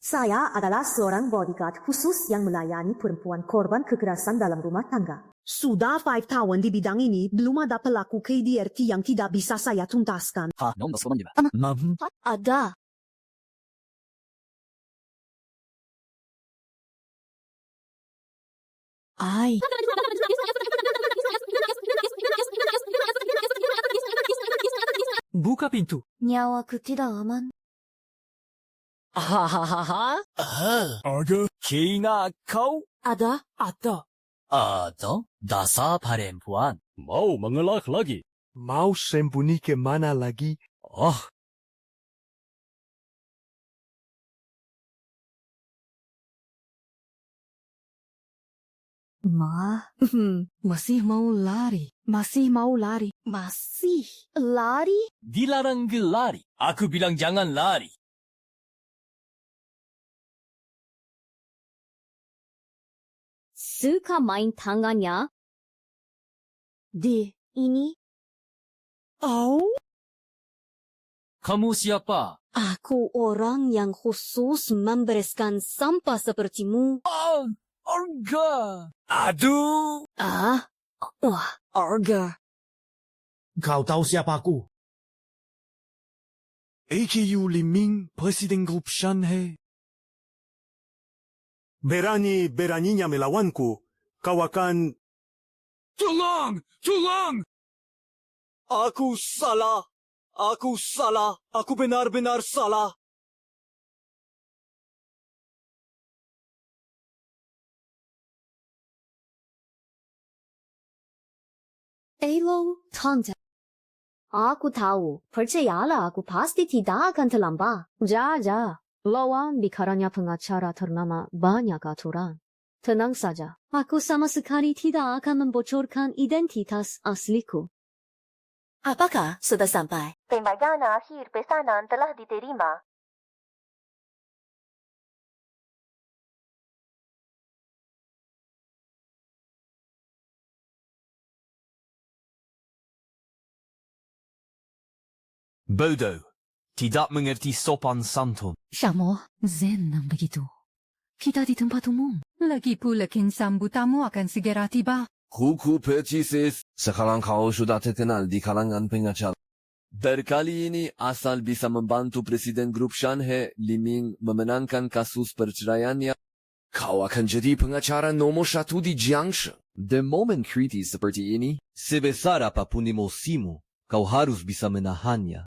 Saya adalah seorang bodyguard khusus yang melayani perempuan korban kekerasan dalam rumah tangga. Sudah 5 tahun di bidang ini, belum ada pelaku KDRT yang tidak bisa saya tuntaskan. 너무 소문이다. Ada. Ay. Buka pintu. Nyawa ku tidak aman. Hahaha. Aga? Kina kau? Ada. Ada. Ada? Dasar perempuan. Mau mengelak lagi? Mau sembunyi ke mana lagi? Oh, Masih mau lari. Masih mau lari. Masih lari? dilarang lari. Aku bilang jangan lari. Suka main tangannya? Di ini? Oh, Kamu siapa? aku orang yang khusus membereskan sampah sepertimu. Oh, Olga. Aduh. Wah, Arga. Kau tahu siapa aku? AKU Liming, Presiden Grup Shanhe. Berani-beraninya melawanku. Kau akan... Tolong! Tolong! Aku salah. Aku salah. Aku benar-benar salah. Elo, tante. Aku tahu, percayalah aku pasti tidak akan terlambat. Ja. Lawan bicaranya pengacara ternama banyak aturan. Tenang saja, aku sama sekali tidak akan membocorkan identitas asliku. Apakah sudah sampai? Pembayaran akhir pesanan telah diterima. Bodoh. Tidak mengerti sopan santun. Syamo, zen begitu. Kita di tempat umum. Lagi pula sambuh tamu akan segera tiba. Huku Percises, sekarang kau sudah terkenal di kalangan pengacara. Berkali ini asal bisa membantu Presiden Grup Shanhe Liming memenangkan kasus perceraiannya, kau akan jadi pengacara nomor 1 di Jiangshi. The momen kritis seperti ini, sebesar apapun emosimu, kau harus bisa menahannya.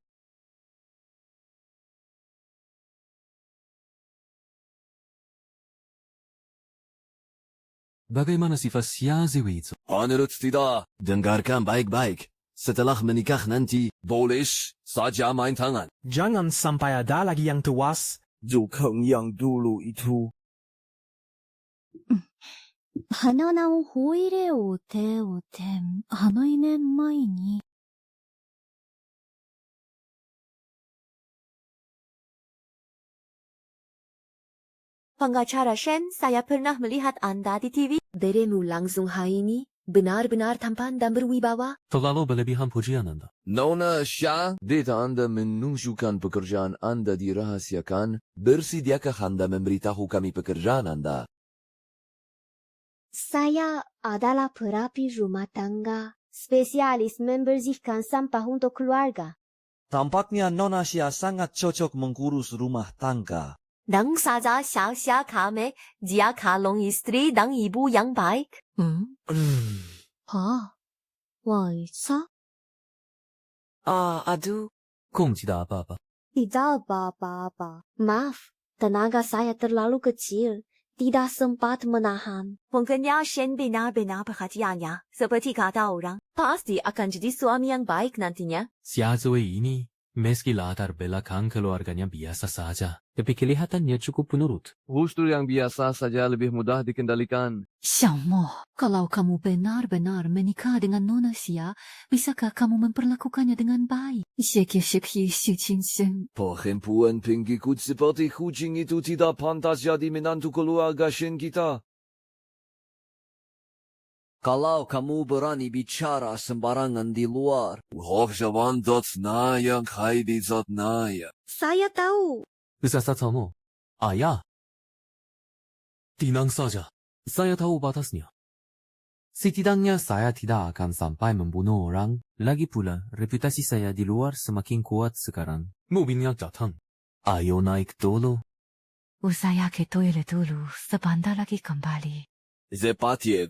Bagaimana sifat Xiaoziwi itu? Menurut tidak, dengarkan baik-baik. Setelah menikah nanti, boleh saja main tangan. Jangan sampai ada lagi yang tewas. Dukang yang dulu itu. 하나나오 호일에 오테 하노이넨 마이니. Pengacara Shen, saya pernah melihat Anda di TV. Dirimu langsung hari ini benar-benar tampan dan berwibawa. Terlalu berlebihan pujian Anda. Nona Shah, data Anda menunjukkan pekerjaan Anda dirahasiakan. Bersediakah Anda memberitahu kami pekerjaan Anda? Saya adalah perapi rumah tangga, spesialis membersihkan sampah untuk keluarga. Tampaknya Nona Shah sangat cocok mengurus rumah tangga. Nang saja Xia kami, dia kalung istri dan ibu yang baik. Waisa? Aduh. Kung tidak apa-apa. Tidak apa-apa. Maaf, tenaga saya terlalu kecil. Tidak sempat menahan. Mungkinnya Shen benar-benar perhatiannya, seperti kata orang. Pasti akan jadi suami yang baik nantinya. Xiaoziwi ini, meski latar belakang keluarganya biasa saja, tapi kelihatannya cukup penurut. Justru yang biasa saja lebih mudah dikendalikan. Syamo, kalau kamu benar-benar menikah dengan Nona Xia, bisakah kamu memperlakukannya dengan baik? Perempuan pengikut seperti kucing itu tidak pantas jadi menantu keluarga Shen kita. Kalau kamu berani bicara sembarangan di luar, Saya tahu. Besar-besar kamu, Ayah. Tenang saja. Saya tahu batasnya. Setidaknya saya tidak akan sampai membunuh orang. Lagi pula, reputasi saya di luar semakin kuat sekarang. Mobilnya datang. Ayo naik dulu. Saya ke toilet dulu, sebentar lagi kembali. Cepat ye.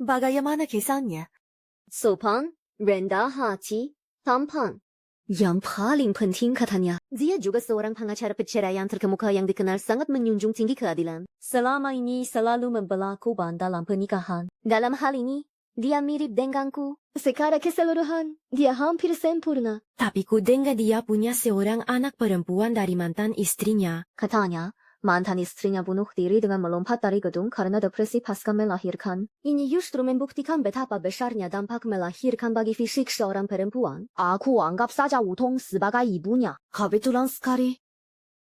Bagaimana kisahnya? Sopan, rendah hati, tampan. Yang paling penting katanya, dia juga seorang pengacara perceraian terkemuka yang dikenal sangat menjunjung tinggi keadilan. Selama ini selalu membela korban dalam pernikahan. Dalam hal ini, dia mirip denganku. Secara keseluruhan, dia hampir sempurna. Tapi ku dengar dia punya seorang anak perempuan dari mantan istrinya. Katanya, mantan istrinya bunuh diri dengan melompat dari gedung karena depresi pasca melahirkan. Ini justru membuktikan betapa besarnya dampak melahirkan bagi fisik seorang perempuan. Aku anggap saja Wutong sebagai ibunya. Kebetulan sekali.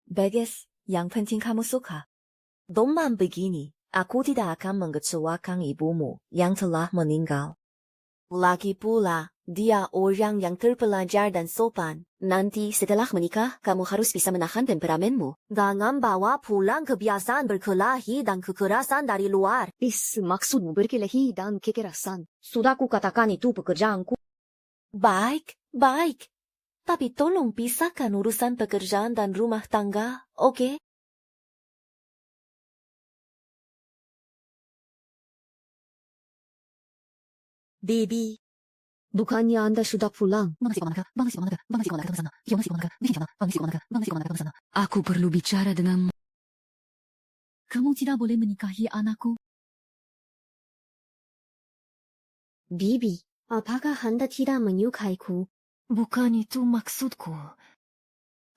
Bagus, yang penting kamu suka. Domman begini, aku tidak akan mengecewakan ibumu yang telah meninggal. Lagi pula, dia orang yang terpelajar dan sopan. Nanti setelah menikah, kamu harus bisa menahan temperamenmu. Jangan bawa pulang kebiasaan berkelahi dan kekerasan dari luar. Maksudmu berkelahi dan kekerasan. Sudah kukatakan itu pekerjaanku. Baik, baik. Tapi tolong pisahkan urusan pekerjaan dan rumah tangga, oke? Bibi. Bukannya Anda sudah pulang? Aku perlu bicara denganmu. Kamu tidak boleh menikahi anakku. Bibi, apakah Anda tidak menyukaiku? Bukan itu maksudku.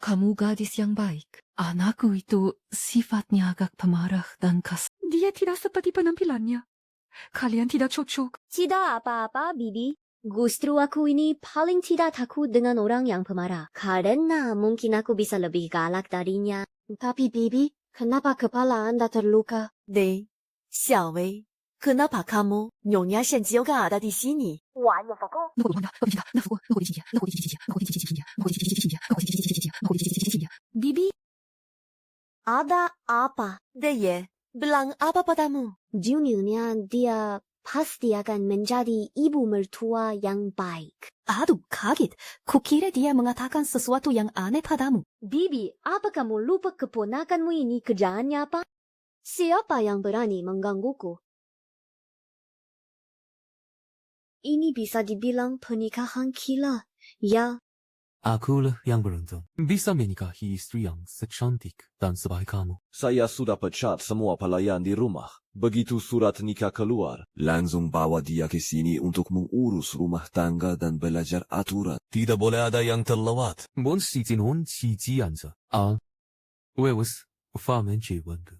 Kamu gadis yang baik. Anakku itu sifatnya agak pemarah dan kasar. Dia tidak seperti penampilannya. Kalian tidak cocok. Tidak apa-apa, Bibi. Justru aku ini paling tidak takut dengan orang yang pemarah. Karena mungkin aku bisa lebih galak darinya. Tapi Bibi, kenapa kepala Anda terluka? Xiao Wei, kenapa kamu nyonya senjioga ada di sini? Bibi, ada apa? Deye, bilang apa padamu? Juniornya dia pasti akan menjadi ibu mertua yang baik. Aduh, kaget. Kukira dia mengatakan sesuatu yang aneh padamu. Bibi, apa kamu lupa keponakanmu ini kerjaannya apa? Siapa yang berani menggangguku? Ini bisa dibilang pernikahan gila, ya? Akulah yang beruntung. Bisa menikahi istri yang secantik dan sebaik kamu. Saya sudah pecat semua pelayan di rumah. Begitu surat nikah keluar, langsung bawa dia ke sini untuk mengurus rumah tangga dan belajar aturan. Tidak boleh ada yang terlewat. Bon si jinon si jianza. Wewes, famen jiwanda.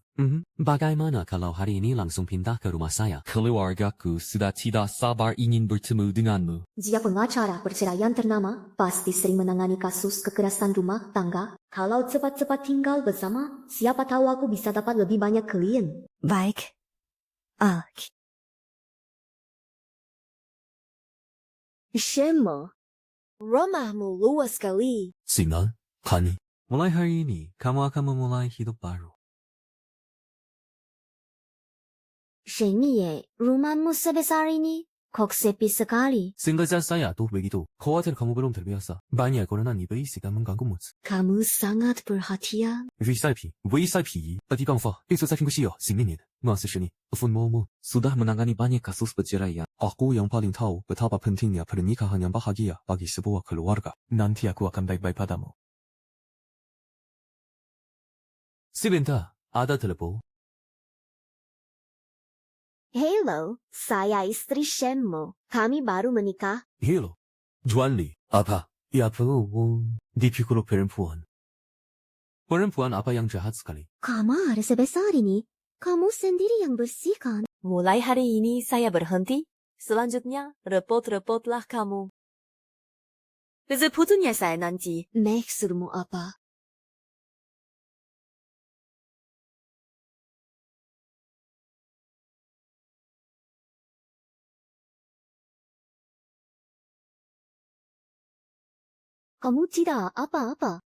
Bagaimana kalau hari ini langsung pindah ke rumah saya? Keluargaku sudah tidak sabar ingin bertemu denganmu. Dia pengacara perceraian ternama, pasti sering menangani kasus kekerasan rumah tangga. Kalau cepat-cepat tinggal bersama, siapa tahu aku bisa dapat lebih banyak klien. Baik. Shema, rumahmu luas sekali. Signal, Kani. Mulai hari ini, kamu akan memulai hidup baru. Shemi, rumahmu sebesar ini? Kok sepi sekali. Sengaja saya tuh begitu. Khawatir kamu belum terbiasa. Banyak orang yang berisikan mengganggumu. Kamu sangat perhatian. VIP 1 itu saya minggu siang, 新年 masih sini. Funmomu sudah menangani banyak kasus perceraian. Aku yang paling tahu betapa pentingnya pernikahan yang bahagia bagi sebuah keluarga. Nanti aku akan baik-baik padamu. Sebentar, ada telepon. Hello, saya istri Shemo. Kami baru menikah. Hello, Juan Li. Apa? Ya belum. Dipikul perempuan. Perempuan apa yang jahat sekali? Kamar sebesar ini, kamu sendiri yang bersihkan. Mulai hari ini saya berhenti. Selanjutnya, repot-repotlah kamu. Sebetulnya saya nanti. Maksudmu apa? Kamu tidak apa-apa.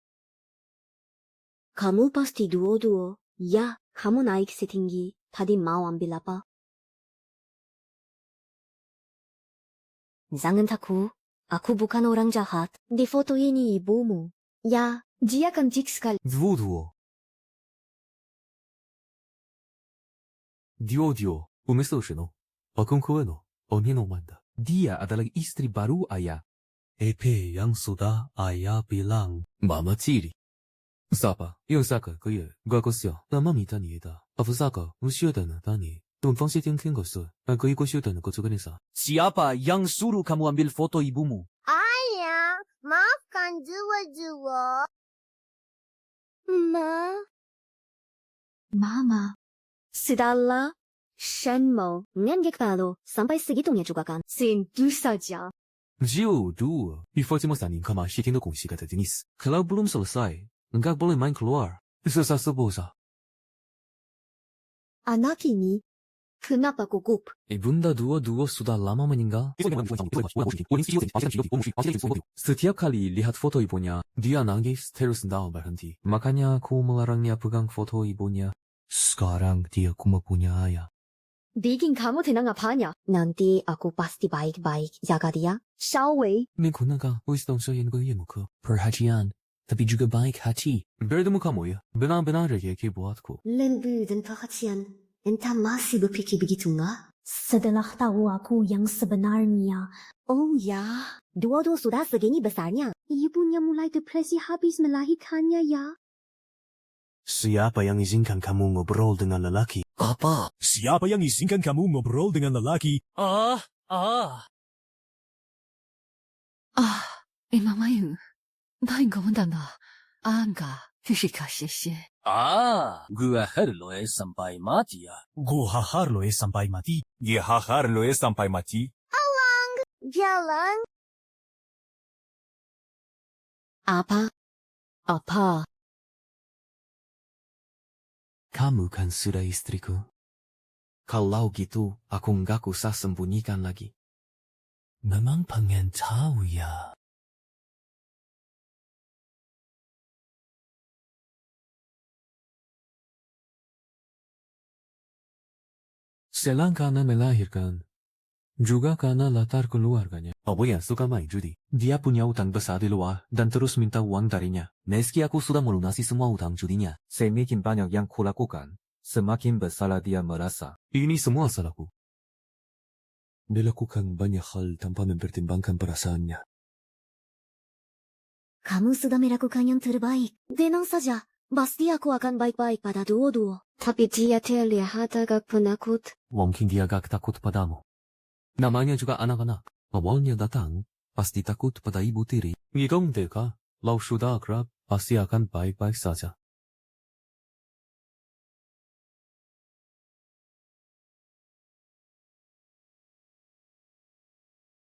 Kamu pasti duo-duo. Ya, kamu naik setinggi. Tadi mau ambil apa? Jangan takut. Aku bukan orang jahat. Di foto ini ibumu. Ya, dia cantik sekali. Duo. Dio, umesosno. Pakunkueno, onino manda. Dia adalah istri baru ayah. Epe yang sudah ayah bilang. Mama ciri. Sapa,又三个月，我个小，那妈咪当你的，阿夫三个，我晓得呢，当你，东方西天天个事，那个一个晓得呢，个做个那啥。Siapa yang suruh kamu ambil foto ibumu? Ayah, maafkan jiwa-jiwa. Mama. Sudahlah. Shenmo, ngengek baru, sampai segitunya juga kan. Sendu saja. Jodoh, Ifotimo sanin kama siting do kongsi kata jenis. Kalau belum selesai, enggak boleh main keluar. Susah sebosa. Anak ini, kenapa gugup? Ibunda dua sudah lama meninggal. Setiap kali lihat foto ibunya, dia nangis terus tidak berhenti. Makanya aku melarangnya pegang foto ibunya. Sekarang dia cuma punya ayah. Bikin kamu tenang apanya? Nanti aku pasti baik-baik jaga dia. Shawei. Mengenangkan wisdom saya yang muka. Perhatian, tapi juga baik hati. Bertemu kamu ya, benar-benar yeki buatku. Lembu dan perhatian, entah masih berpikir begitu nggak? Setelah tahu aku yang sebenarnya. Oh ya, dua-dua sudah segini besarnya. Ibunya mulai depresi habis melahirkannya ya. Siapa yang izinkan kamu ngobrol dengan lelaki? Apa? Siapa yang izinkan kamu ngobrol dengan lelaki? Mamayu, 答应我的呢，angga, fishika 谢谢。 Gua harlo sampai mati ya. Gua harlo sampai mati. Gua harlo sampai mati. Jalan. Apa? Kamu kan sudah istriku. Kalau gitu, aku nggak usah sembunyikan lagi. Memang pengen tahu ya. Selain karena melahirkan, juga karena latar keluarganya. Aku yang suka main judi. Dia punya utang besar di luar dan terus minta uang darinya. Meski aku sudah melunasi semua utang judinya. Semakin banyak yang kulakukan, semakin besar dia merasa. Ini semua salahku. Melakukan banyak hal tanpa mempertimbangkan perasaannya. Kamu sudah melakukan yang terbaik. Tenang saja. Pasti aku akan baik-baik pada dua-dua. Tapi dia terlihat agak penakut. Mungkin dia agak takut padamu. Namanya juga anak-anak. Awalnya datang, pasti takut pada ibu tiri. Ikom deka, lau sudah akrab, pasti akan baik-baik saja.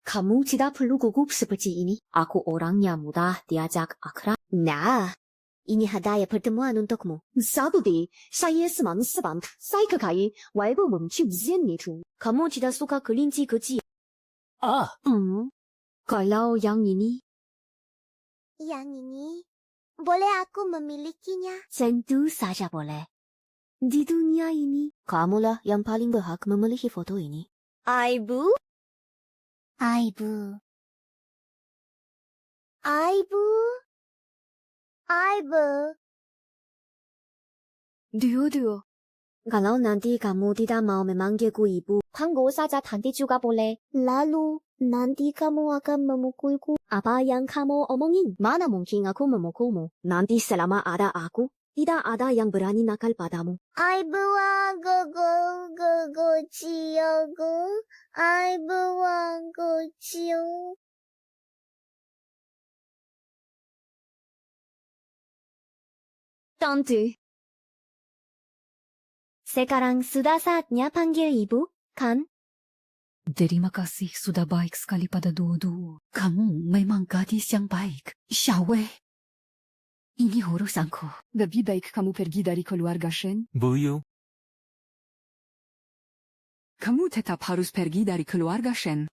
Kamu tidak perlu gugup seperti ini. Aku orangnya mudah diajak akrab. Nah, ini hadiah pertemuan untukmu. Sabudi, saya seman-seban. Saya kekai, waibu mencium zian itu. Kamu tidak suka kelinci kecil? Kalau yang ini? Yang ini, boleh aku memilikinya? Tentu saja boleh. Di dunia ini, kamulah yang paling berhak memiliki foto ini. Aibu? Aibu. Duo. Kalau nanti kamu tidak mau memanggilku ibu, panggil saja tante juga boleh. Lalu, nanti kamu akan memukulku. Apa yang kamu omongin? Mana mungkin aku memukulmu? Nanti selama ada aku, tidak ada yang berani nakal padamu. Aibuwa go ciyogo. Aibuwa go ciyo. Tante. Sekarang sudah saatnya panggil ibu, kan? Terima kasih sudah baik sekali pada dua-dua. Kamu memang gadis yang baik. Xiaowei. Ini urusanku. Lebih baik kamu pergi dari keluarga Shen. Buyu. Kamu tetap harus pergi dari keluarga Shen.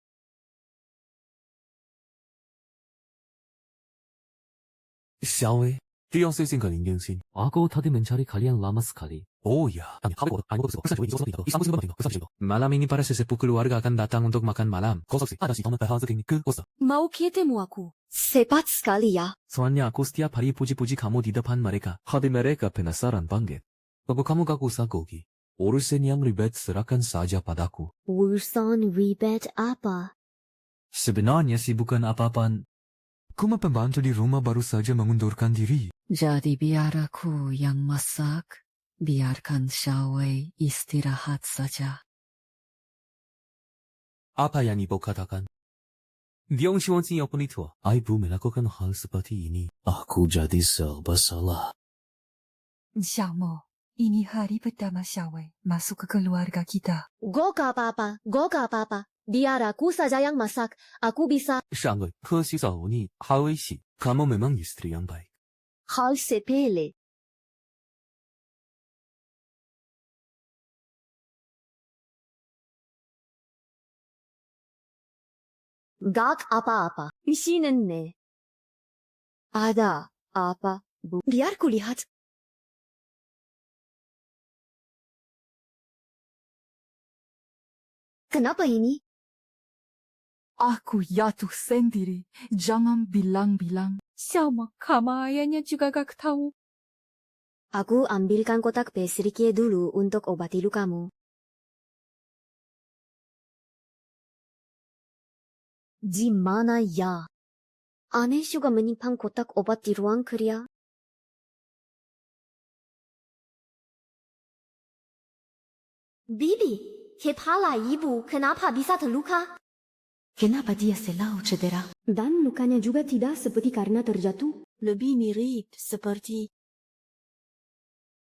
小薇，这样最近可能更新。Aku tadi mencari kalian lama sekali. Oh ya, malam ini para sesepuh keluarga akan datang untuk makan malam. Kosong sih, ada si Tom berhasil ke kosa. Mau ketemu aku. Sepat sekali ya. Soalnya aku setiap hari puji-puji kamu di depan mereka. Hati mereka penasaran banget. Kalau kamu gak usah gogi. Urusan yang ribet serahkan saja padaku. Urusan ribet apa? Sebenarnya sih bukan apa-apaan. Kuma pembantu di rumah baru saja mengundurkan diri. Jadi biar aku yang masak. Biarkan Xiaowei istirahat saja. Apa yang ibu katakan? Dia uang yang penitua. Ibu melakukan hal seperti ini. Aku jadi serba salah. Xiaomo, ini hari pertama Xiaowei masuk ke keluarga kita. Gak apa-apa, gak apa-apa. Biar aku saja yang masak. Aku bisa. Sanggup, kasih tahu ni, Hawei sih. Kamu memang istri yang baik. Hal sepele. Gak apa-apa. Isinan ne. Ada apa, Bu? Biar kulihat. Kenapa ini? Aku jatuh sendiri. Jangan bilang-bilang. Xiaomo, kamu ayahnya juga gak tahu. Aku ambilkan kotak pesrikie dulu untuk obati lukamu. Di mana ya? Aneh juga menyimpan kotak obat di ruang kerja. Bibi, kepala ibu kenapa bisa terluka? Kenapa dia selalu cedera? Dan lukanya juga tidak seperti karena terjatuh. Lebih mirip seperti...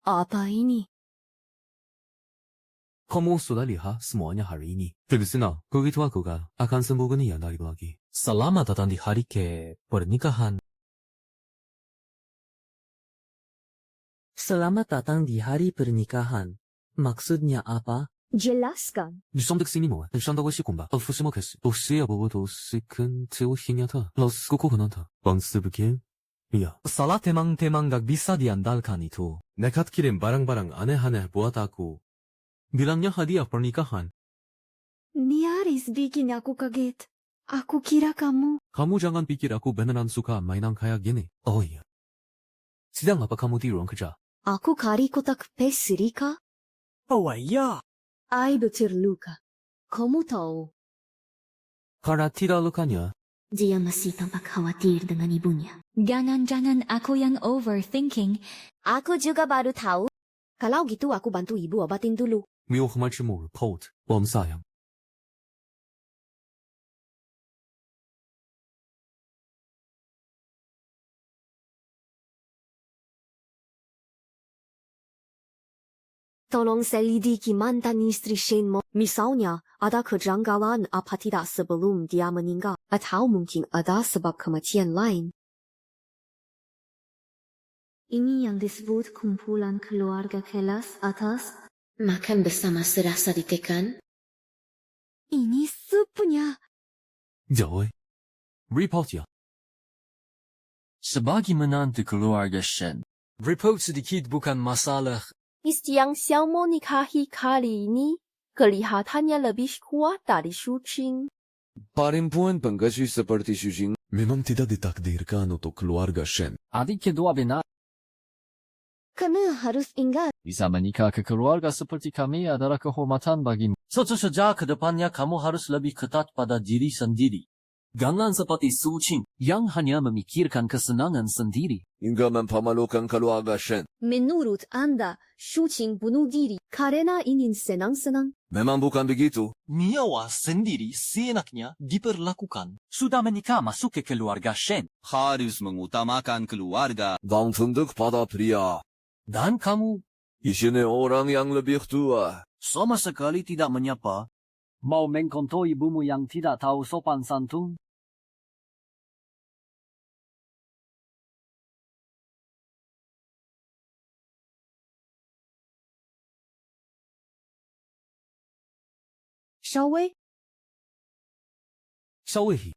Apa ini? Kamu sudah lihat semuanya hari ini. Terusna, begitu aku akan sembuh yang dari lagi. Selamat datang di hari ke pernikahan. Selamat datang di hari pernikahan. Maksudnya apa? Jelaskan. Sondak sini mau, sondak wasi kumba. Alfu semua kes. Usia bawa dosi kan teo hinyata. Laus kuku henata. Bangsa begin. Iya. Salah temang-temang gak bisa diandalkan itu. Nekat kirim barang-barang aneh-aneh buat aku. Bilangnya hadiah pernikahan. Nyaris bikin aku kaget. Aku kira kamu. Kamu jangan pikir aku beneran suka mainan kayak gini. Oh iya. Sedang apa kamu di ruang kerja? Aku cari kotak pesrika. Oh iya. Ibu terluka. Kamu tahu? Karena tidak lukanya. Dia masih tampak khawatir dengan ibunya. Jangan-jangan aku yang overthinking. Aku juga baru tahu. Kalau gitu aku bantu ibu obatin dulu. 没有和买吃木 report，我们sayang。Tolong selidiki mantan istri Shenmo. Misalnya, ada kejanggalan apa tidak sebelum dia meninggal. Atau mungkin ada sebab kematian lain. Ini yang disebut kumpulan keluarga kelas atas. Makan bersama serasa ditekan. Ini supnya. Jauh. Report ya. Sebagai menantu keluarga Shen. Report sedikit bukan masalah. Istri yang Xiaomo nikahi kali ini kelihatannya lebih kuat dari Shuqing. Perempuan penggaji seperti Shuqing memang tidak ditakdirkan untuk keluarga Shen. Adik kedua benar. Kamu harus ingat. Bisa menikah ke keluarga seperti kami adalah kehormatan bagimu. Suatu saja ke depannya kamu harus lebih ketat pada diri sendiri. Jangan seperti Su Qing yang hanya memikirkan kesenangan sendiri. hingga mempermalukan keluarga Shen. Menurut Anda, Shuqing bunuh diri karena ingin senang-senang. Memang bukan begitu. Nyawa sendiri seenaknya diperlakukan. Sudah menikah masuk ke keluarga Shen. Harus mengutamakan keluarga. Dan tunduk pada pria. Dan kamu? Isinya orang yang lebih tua. Sama sekali tidak menyapa. Mau mengkonto ibumu yang tidak tahu sopan santun? Shall we? Shall we?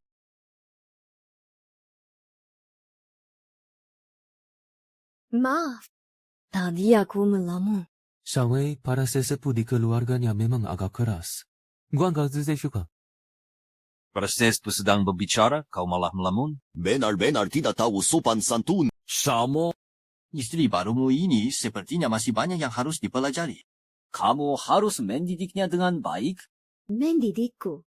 Maaf. Tadi aku melamun. Syawei, para sesepuh di keluarganya memang agak keras. Gua enggak suka. Proses sedang berbicara, kau malah melamun. Benar-benar tidak tahu sopan santun. Samo, istri barumu ini sepertinya masih banyak yang harus dipelajari. Kamu harus mendidiknya dengan baik. Mendidikku.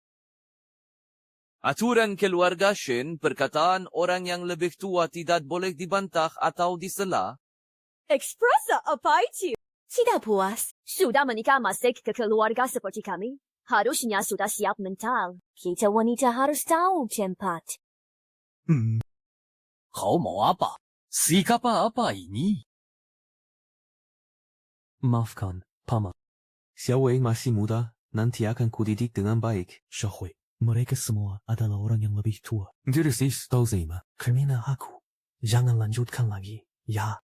Aturan keluarga Shen, perkataan orang yang lebih tua tidak boleh dibantah atau disela. Ekspresa apa itu? Tidak puas. Sudah menikah masuk ke keluarga seperti kami. Harusnya sudah siap mental. Kita wanita harus tahu tempat. Kau mau apa? Sikap apa ini? Maafkan, Paman. Xiaowei masih muda, nanti akan kudidik dengan baik. Xiaohui, mereka semua adalah orang yang lebih tua. Jersis tahu Zima. Karena aku, jangan lanjutkan lagi, ya.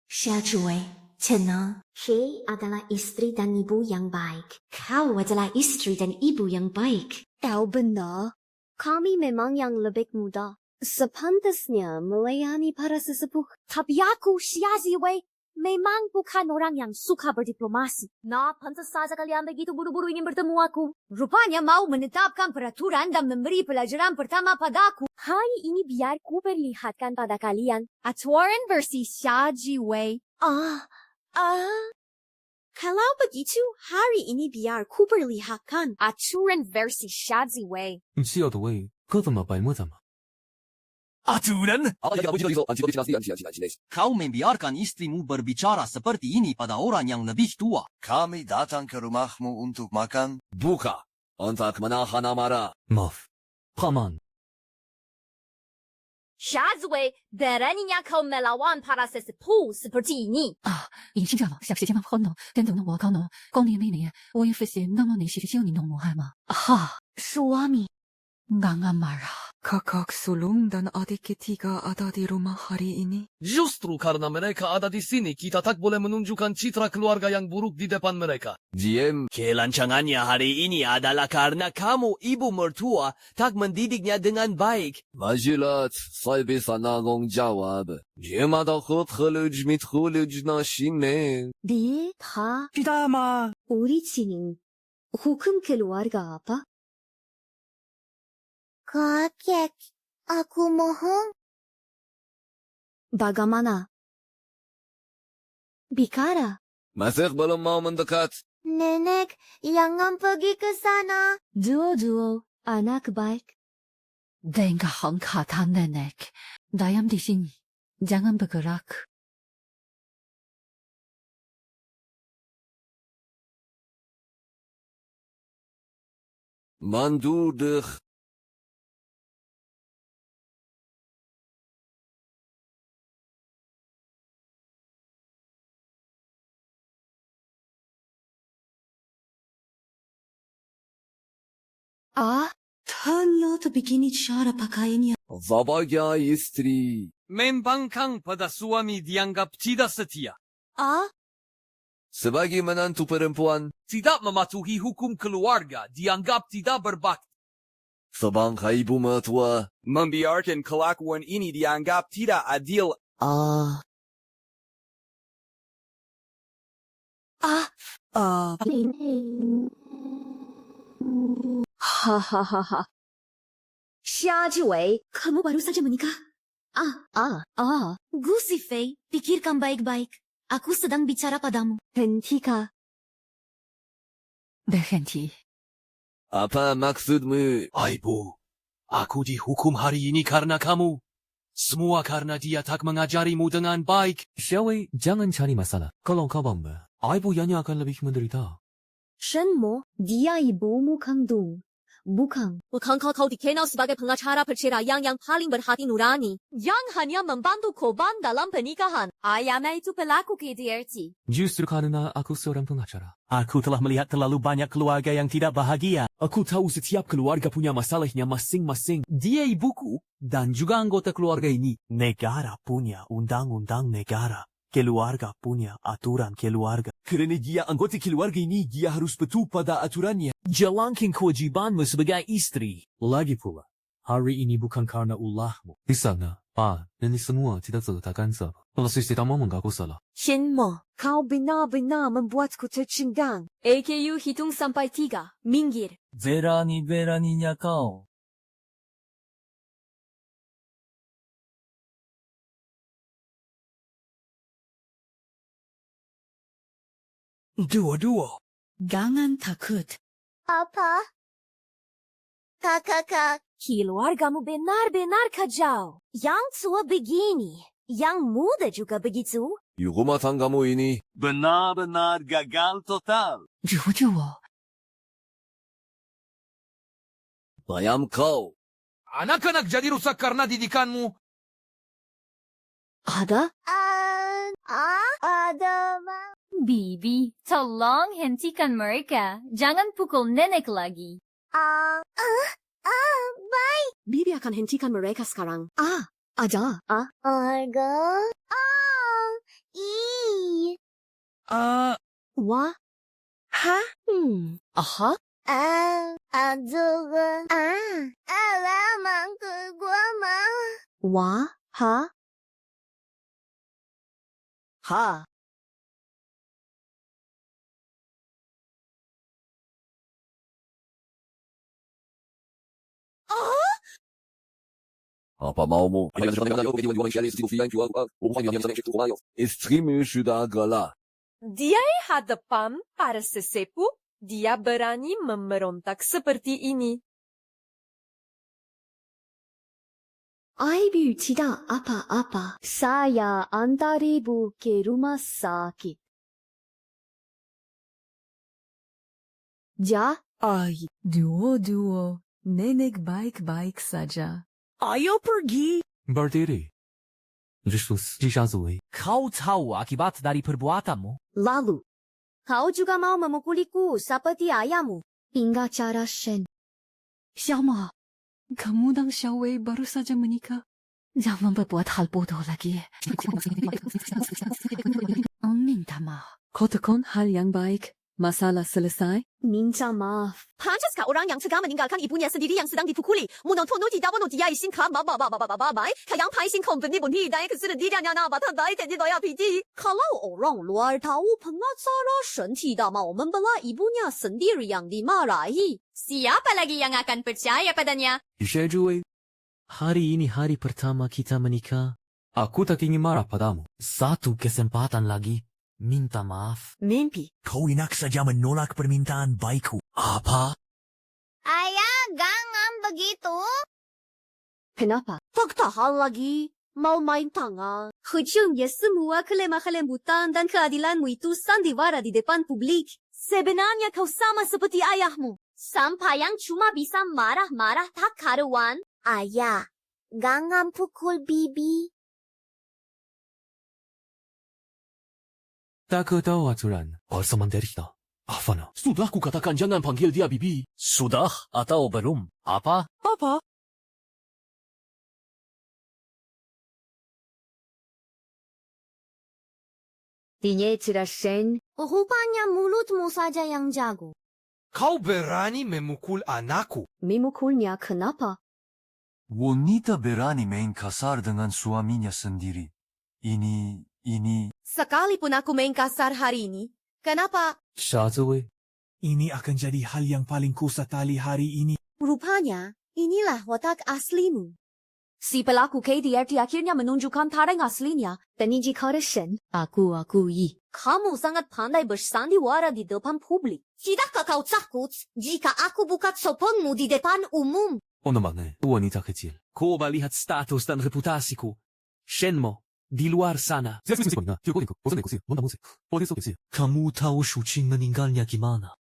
Xiaojuwei, tenang. She adalah istri dan ibu yang baik. Kau adalah istri dan ibu yang baik. Kau benar. Kami memang yang lebih muda. Sepantasnya melayani para sesepuh. Tapi aku, Xiaojuwei, memang bukan orang yang suka berdiplomasi. Nah, pantas saja kalian begitu buru-buru ingin bertemu aku. Rupanya mau menetapkan peraturan dan memberi pelajaran pertama padaku. Hari ini biar ku perlihatkan pada kalian aturan versi Xiaojuwei. Kalau begitu, hari ini biar ku perlihatkan aturan versi Xiaojuwei. 笑的喂，哥怎么白沫怎么？ Aturan? Kau membiarkan istrimu berbicara seperti ini pada orang yang lebih tua. Kami datang ke rumahmu untuk makan. Buka. Untuk menahan amarah. Maaf, Paman. Xiaojuwei, beraninya kau melawan para sesepuh seperti ini. 已经这样了，想时间吗？好呢，等等呢，我靠呢，光年没年，我也发现那么你是只有你弄我害吗？Suami. Gangan marah. Kakak sulung dan adik ketiga ada di rumah hari ini. Justru karena mereka ada di sini, kita tak boleh menunjukkan citra keluarga yang buruk di depan mereka. Diem. Kelancangannya hari ini adalah karena kamu, ibu mertua, tak mendidiknya dengan baik. Majilat, saya bisa nanggung jawab. Dia ada khutkhuluj mitkhuluj na shine. Dia, ta, Tidak, Ma. 우리 집은 hukum keluarga apa? Kakek, aku mohon. Bagaimana? Bicara. Masih belum mau mendekat. Nenek, jangan pergi ke sana. Duo, anak baik. Dengar kata nenek. Diam di sini. Jangan bergerak. Mandur. Ternyata begini cara pakaiannya. Sebagai istri. Membangkang pada suami dianggap tidak setia. Sebagai menantu perempuan. Tidak mematuhi hukum keluarga dianggap tidak berbakti. Sebagai ibu mertua. Membiarkan kelakuan ini dianggap tidak adil. Hahaha. Xiaojuwei, kamu baru saja menikah? Gusi Fei, pikirkan baik-baik. Aku sedang bicara padamu. Hentikan. Berhenti. Apa maksudmu? Ibu, aku dihukum hari ini karena kamu. Semua karena dia tak mengajarimu dengan baik. Xiaowei, jangan cari masalah. Kalau kau bangga, ibu yang akan lebih menderita. Shenmo, dia ibumu kandung. Bukan. Bukan kau dikenal sebagai pengacara perceraian yang paling berhati nurani. Yang hanya membantu korban dalam pernikahan. Ayahnya itu pelaku KDRT. Justru karena aku seorang pengacara. Aku telah melihat terlalu banyak keluarga yang tidak bahagia. Aku tahu setiap keluarga punya masalahnya masing-masing. Dia ibuku dan juga anggota keluarga ini. Negara punya undang-undang negara. Keluarga punya aturan keluarga. Kerana dia anggota keluarga ini, dia harus patuh pada aturannya. Jalankan kewajibanmu sebagai istri. Lagi pula, hari ini bukan karena ulahmu. Di sana, 爸，人家semua tidak suka ganza. Kalau sisi tamu mengaku salah. Shen mo. Kau benar-benar membuatku tercengang. AKU hitung sampai 3. Minggir. Berani-beraninya kau. Dua-dua. Jangan takut. Apa? Kakak, keluargamu benar-benar kacau. Yang tua begini, yang muda juga begitu. Di rumah tanggamu ini, Benar-benar gagal total. Dua-dua. bayam kau. Anak-anak jadi rusak karena didikanmu. Ada? Ada. Bibi, tolong hentikan mereka. Jangan pukul nenek lagi. Baik. Bibi akan hentikan mereka sekarang. Ada. Arga. Wah. Ha? Aha. Aduga. Alamak ke gua mah. Wah. Ha. Ha. Apa maumu? Istrimu sudah gelap. Dia hadapan para sesepuh. Dia berani memberontak seperti ini. Ibu tidak apa-apa. Saya antar ibu ke rumah sakit. Ja? Ay, dua-dua. Nenek baik-baik saja. Ayo pergi. Berdiri. Justus, jisazuwe. Kau tahu akibat dari perbuatanmu? Lalu. Kau juga mau memukuliku seperti ayahmu. Hingga cara Shen. Xiaoma, kamu dan Xiaowei baru saja menikah. Jangan berbuat hal bodoh lagi. Minta maaf. Katakan hal yang baik. Masalah selesai. Minta maaf. Pancaskah orang yang tega meninggalkan ibunya sendiri yang sedang dipukuli? Menonton tidak bunuh dia isin kan baik. Kayang paisin kau benih-benih dan kesediriannya nabatan baik dan tidak piti. Kalau orang luar tahu pengacara Shen tidak mau membela ibunya sendiri yang dimarahi. Siapa lagi yang akan percaya padanya? Jisazuwe, hari ini hari pertama kita menikah. Aku tak ingin marah padamu. Satu kesempatan lagi. Minta maaf. Mimpi. Kau enak saja menolak permintaan baikku. Apa? Ayah, jangan begitu. Kenapa? Fakta hal lagi. Mau main tangan. Hujungnya semua kelemahan dan keadilanmu itu sandiwara di depan publik. Sebenarnya kau sama seperti ayahmu. Sampai yang cuma bisa marah-marah tak karuan. Ayah, jangan pukul bibi. Tak ketawa aturan. 벌써 만들었다. Afana. Sudah kukatakan jangan panggil dia bibi. Sudah atau belum? Apa? Apa? Dinyetra Shen. Rupanya mulutmu saja yang jago. Kau berani memukul anakku. Memukulnya kenapa? Wanita berani main kasar dengan suaminya sendiri. Ini... Sekalipun aku main kasar hari ini, kenapa? Shazuwe. Ini akan jadi hal yang paling kusatali hari ini. Rupanya, inilah watak aslimu. Si pelaku KDRT akhirnya menunjukkan taring aslinya. Teniji kata Shen. Aku akui. Kamu sangat pandai bersandiwara di depan publik. Tidakkah kau takut jika aku buka sopongmu di depan umum? Onomane, wanita kecil. Coba lihat status dan reputasiku. Shenmo, di luar sana. Kamu tahu Shuqing meninggalnya gimana?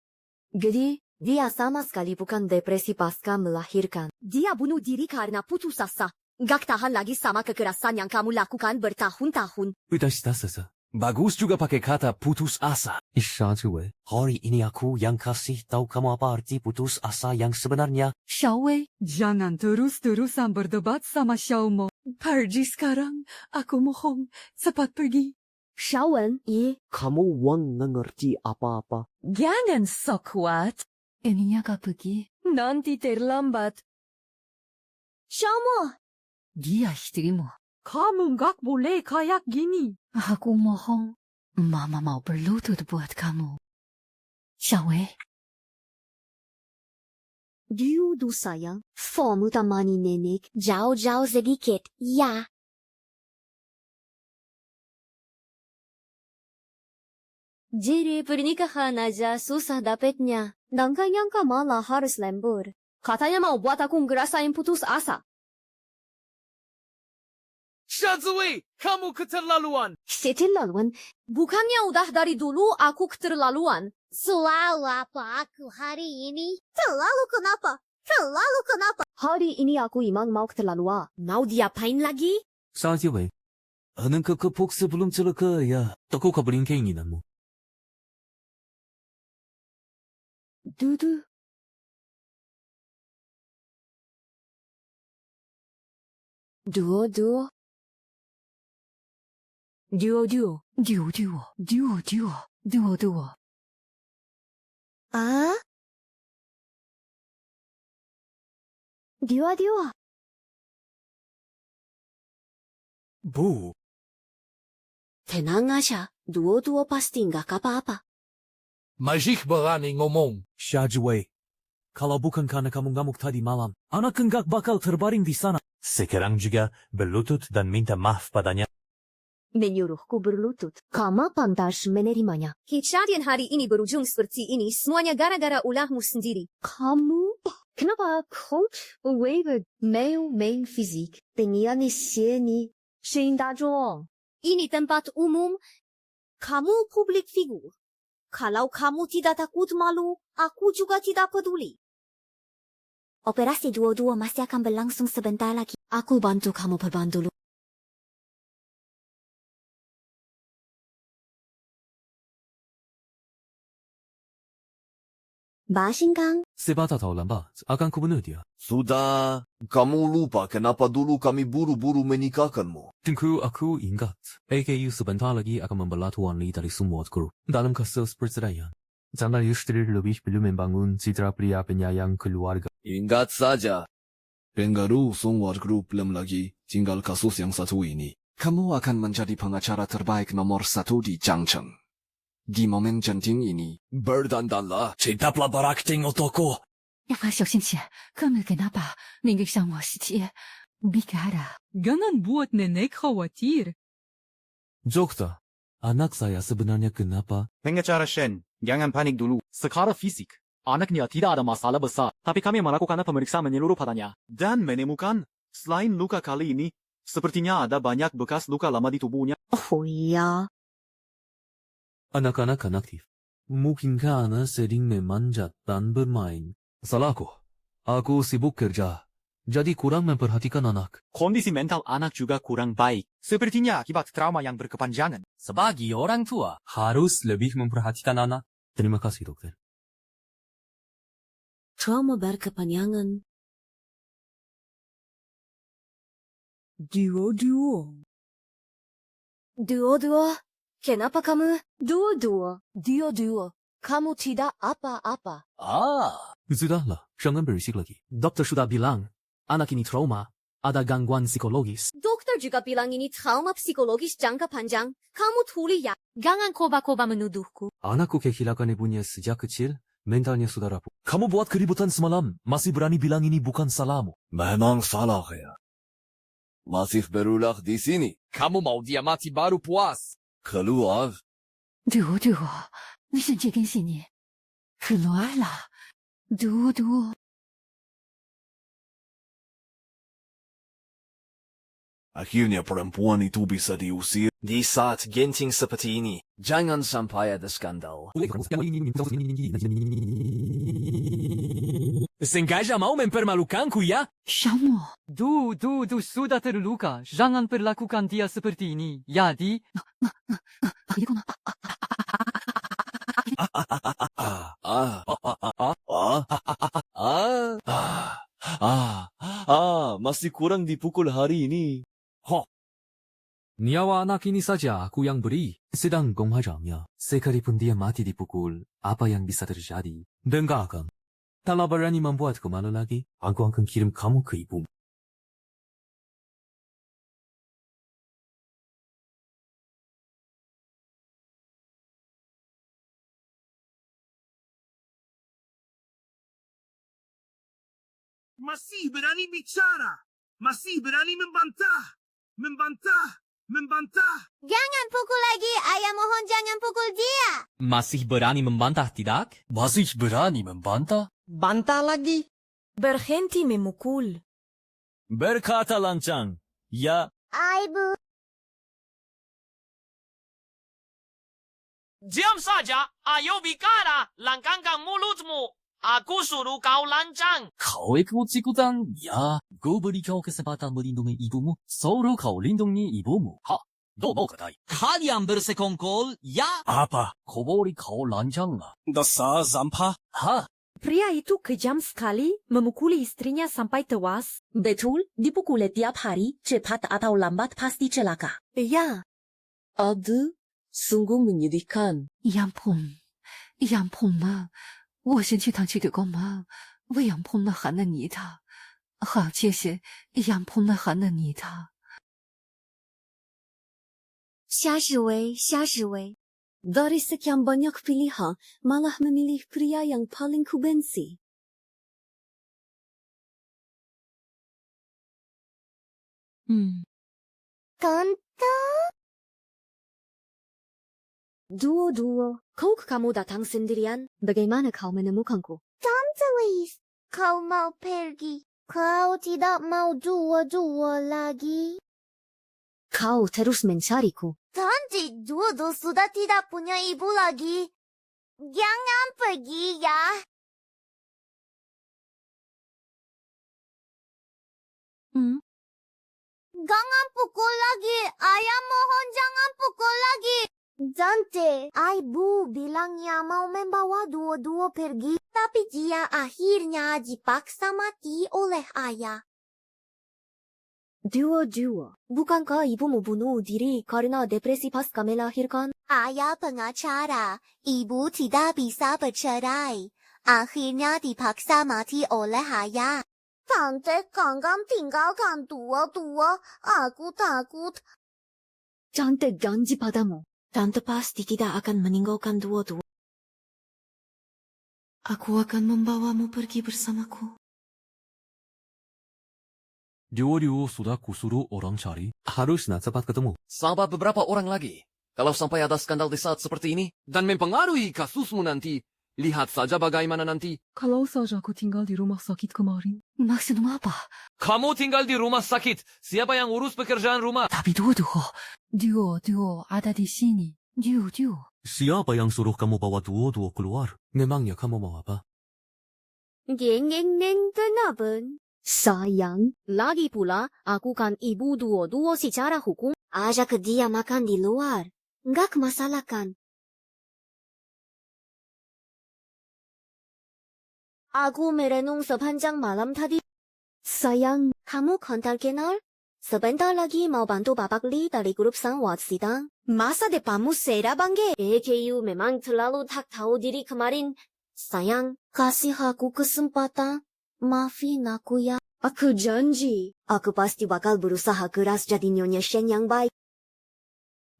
Jadi, dia sama sekali bukan depresi pasca melahirkan. Dia bunuh diri karena putus asa. Gak tahan lagi sama kekerasan yang kamu lakukan bertahun-tahun. Udah sasa. Bagus juga pakai kata putus asa. Shazuwe. Hari ini aku yang kasih tahu kamu apa arti putus asa yang sebenarnya. Xiaowei, jangan terus-terusan berdebat sama Xiaomo. Pergi sekarang. Aku mohon, cepat pergi. Xiaowen, Kamu wang ngerti apa-apa. Jangan sok kuat. Ininya kau pergi. Nanti terlambat. Xiaomo, Dia istrimu. Kamu nggak boleh kayak gini. Aku mohon, Mama mau berlutut buat kamu. Xiaowei, Diudu sayang, formu tamani nenek. Jauh-jauh sedikit, ya. Jadi pernikahan aja susah dapetnya. Dan gak nyangka malah harus lembur. Katanya mau buat aku ngerasain putus asa. 傻子喂, kamu keterlaluan. Keterlaluan? Bukannya udah dari dulu aku keterlaluan. Selalu apa aku hari ini? Selalu kenapa? Selalu kenapa? Hari ini aku emang mau keterlaluan. Mau diapain lagi? 沙基伟，能个 box belum celaka ya. Toko kabarin keinginanmu. Dudu. Duo. Duo. Ah? Dua. Bu, Tenang aja. Duo pasti nggak apa-apa. Majik berani ngomong. Shajway. Kalau bukan karena kamu ngamuk tadi malam, anak enggak bakal terbaring di sana. Sekarang juga berlutut dan minta maaf padanya. Menyuruhku berlutut. Kamu pantas menerimanya. Kejadian hari ini berujung seperti ini semuanya gara-gara ulahmu sendiri. Kamu? Kenapa coach wave main fisik? Dengan seni da众. Ini tempat umum. Kamu publik figur. Kalau kamu tidak takut malu, aku juga tidak peduli. Operasi dua-dua masih akan berlangsung sebentar lagi. Aku bantu kamu perban dulu. Basingkang. Sebab tak tahu lambat, akan ku bunuh dia. Sudah, kamu lupa kenapa dulu kami buru-buru menikahkanmu. Tengku aku ingat, AKU sebentar lagi akan membelah Tuan Li dari semua grup dalam kasus perceraian. Jangan istri lebih belum membangun citra pria penyayang keluarga. Ingat saja, pengaruh semua grup belum lagi tinggal kasus yang satu ini. Kamu akan menjadi pengacara terbaik nomor 1 di Changcheng. Di momen genting ini, berdandanlah. Tetaplah berakting otoko. 要小心些，kamu kenapa minggu sama Siti bicara? Jangan buat nenek khawatir. Dokter, anak saya sebenarnya kenapa? Pengacara Shen, jangan panik dulu. Secara fisik, anaknya tidak ada masalah besar. Tapi kami melakukan pemeriksaan menyeluruh padanya. Dan menemukan, selain luka kali ini, sepertinya ada banyak bekas luka lama di tubuhnya. Oh ya. Anak-anak kan aktif. Mungkin karena sering memanjat dan bermain. Salahku. Aku sibuk kerja. Jadi kurang memperhatikan anak. Kondisi mental anak juga kurang baik. Sepertinya akibat trauma yang berkepanjangan. Sebagai orang tua, Harus lebih memperhatikan anak. Terima kasih, dokter. Trauma berkepanjangan. Duo. Duo. Kenapa kamu? Duo. Kamu tidak apa-apa. Sudahlah, jangan berisik lagi. Dokter sudah bilang, anak ini trauma, ada gangguan psikologis. Dokter juga bilang ini trauma psikologis jangka panjang. Kamu tuli ya. Jangan koba-koba menuduhku. Anakku kehilangan ibunya sejak kecil, mentalnya sudah rapuh. Kamu buat keributan semalam, masih berani bilang ini bukan salahmu. Memang salah ya. Masih berulah di sini. Kamu mau dia mati baru puas. Keluar. Duo, 你是这根线呢？keluarlah, Duo. Akhirnya perempuan itu bisa diusir. Di saat genting seperti ini, Jangan sampai ada skandal. sengaja mau mempermalukanku ya? Shamu. Du, sudah terluka. Jangan perlakukan dia seperti ini. Jadi, Masih kurang dipukul hari ini. Nyawa anak ini saja aku yang beri. Sedang gonghajarnya, sekalipun dia mati dipukul, apa yang bisa terjadi? Dengarkan. Kalau berani membuatku malu lagi, aku akan kirim kamu ke ibumu. Masih berani bicara. Masih berani membantah. Membantah. Jangan pukul lagi, ayah mohon jangan pukul dia. Masih berani membantah, tidak? Masih berani membantah? Bantah lagi. Berhenti memukul. Berkata lancang. Ya. Ibu. Diam saja, ayo bicara, langkangkan mulutmu. Aku suruh kau lancang. Kau ikut-ikutan? Ya, gue beri kau kesempatan melindungi ibumu. Suruh kau lindungi ibumu. Ha, do mau kedai. Kalian bersekongkol, ya? Apa? Kau beri kau lancang lah. Dasar zampah. Ha, Pria itu kejam sekali memukuli istrinya sampai tewas. Betul, dipukuli tiap hari, cepat atau lambat pasti celaka. Iya. Aduh, sungguh menyedihkan. 杨鹏，杨鹏嘛，我先去趟这个宫门，为杨鹏那喊的你他，好谢谢杨鹏那喊的你他。 Syashiwe. Dari sekian banyak pilihan, malah memilih pria yang paling kubenci. Tante? Duo, kau kamu datang sendirian? Bagaimana kau menemukanku? Tante Liz, kau mau pergi. Kau tidak mau dua lagi. Kau terus mencariku. Tanti Dudu sudah tidak punya ibu lagi. Jangan pergi ya. Jangan pukul lagi. Ayah mohon jangan pukul lagi. Dante, ibu bilangnya mau membawa dua pergi. Tapi dia akhirnya dipaksa mati oleh ayah. Duo, bukankah ibumu bunuh diri karena depresi pasca melahirkan? Ayah pengacara, ibu tidak bisa bercerai. Akhirnya dipaksa mati oleh ayah. Tante, Ganggam tinggalkan dua. Aku takut. Tante janji padamu. Tante pasti tidak akan meninggalkan dua. Aku akan membawamu pergi bersamaku. Duo sudah kusuruh orang cari. Harusnya cepat ketemu. Sabar beberapa orang lagi. Kalau sampai ada skandal di saat seperti ini, dan mempengaruhi kasusmu nanti, lihat saja bagaimana nanti. Kalau saja aku tinggal di rumah sakit kemarin. Maksudmu apa? Kamu tinggal di rumah sakit. Siapa yang urus pekerjaan rumah? Tapi Duo ada di sini. Duo. Siapa yang suruh kamu bawa Duo keluar? Memangnya kamu mau apa? Geng, kenapa? Sayang, lagi pula, aku kan ibu Duo secara hukum. Ajak dia makan di luar. Nggak masalah kan? Aku merenung sepanjang malam tadi. Sayang, Kamu kenal? Sebentar lagi mau bantu Bapak Lee dari grup Sanwat sidang. masa depanmu serah bangge. AKU memang terlalu tak tahu diri kemarin. Sayang, kasih aku kesempatan. Maafin aku ya. Aku janji. Aku pasti bakal berusaha keras jadi nyonya Shen yang baik.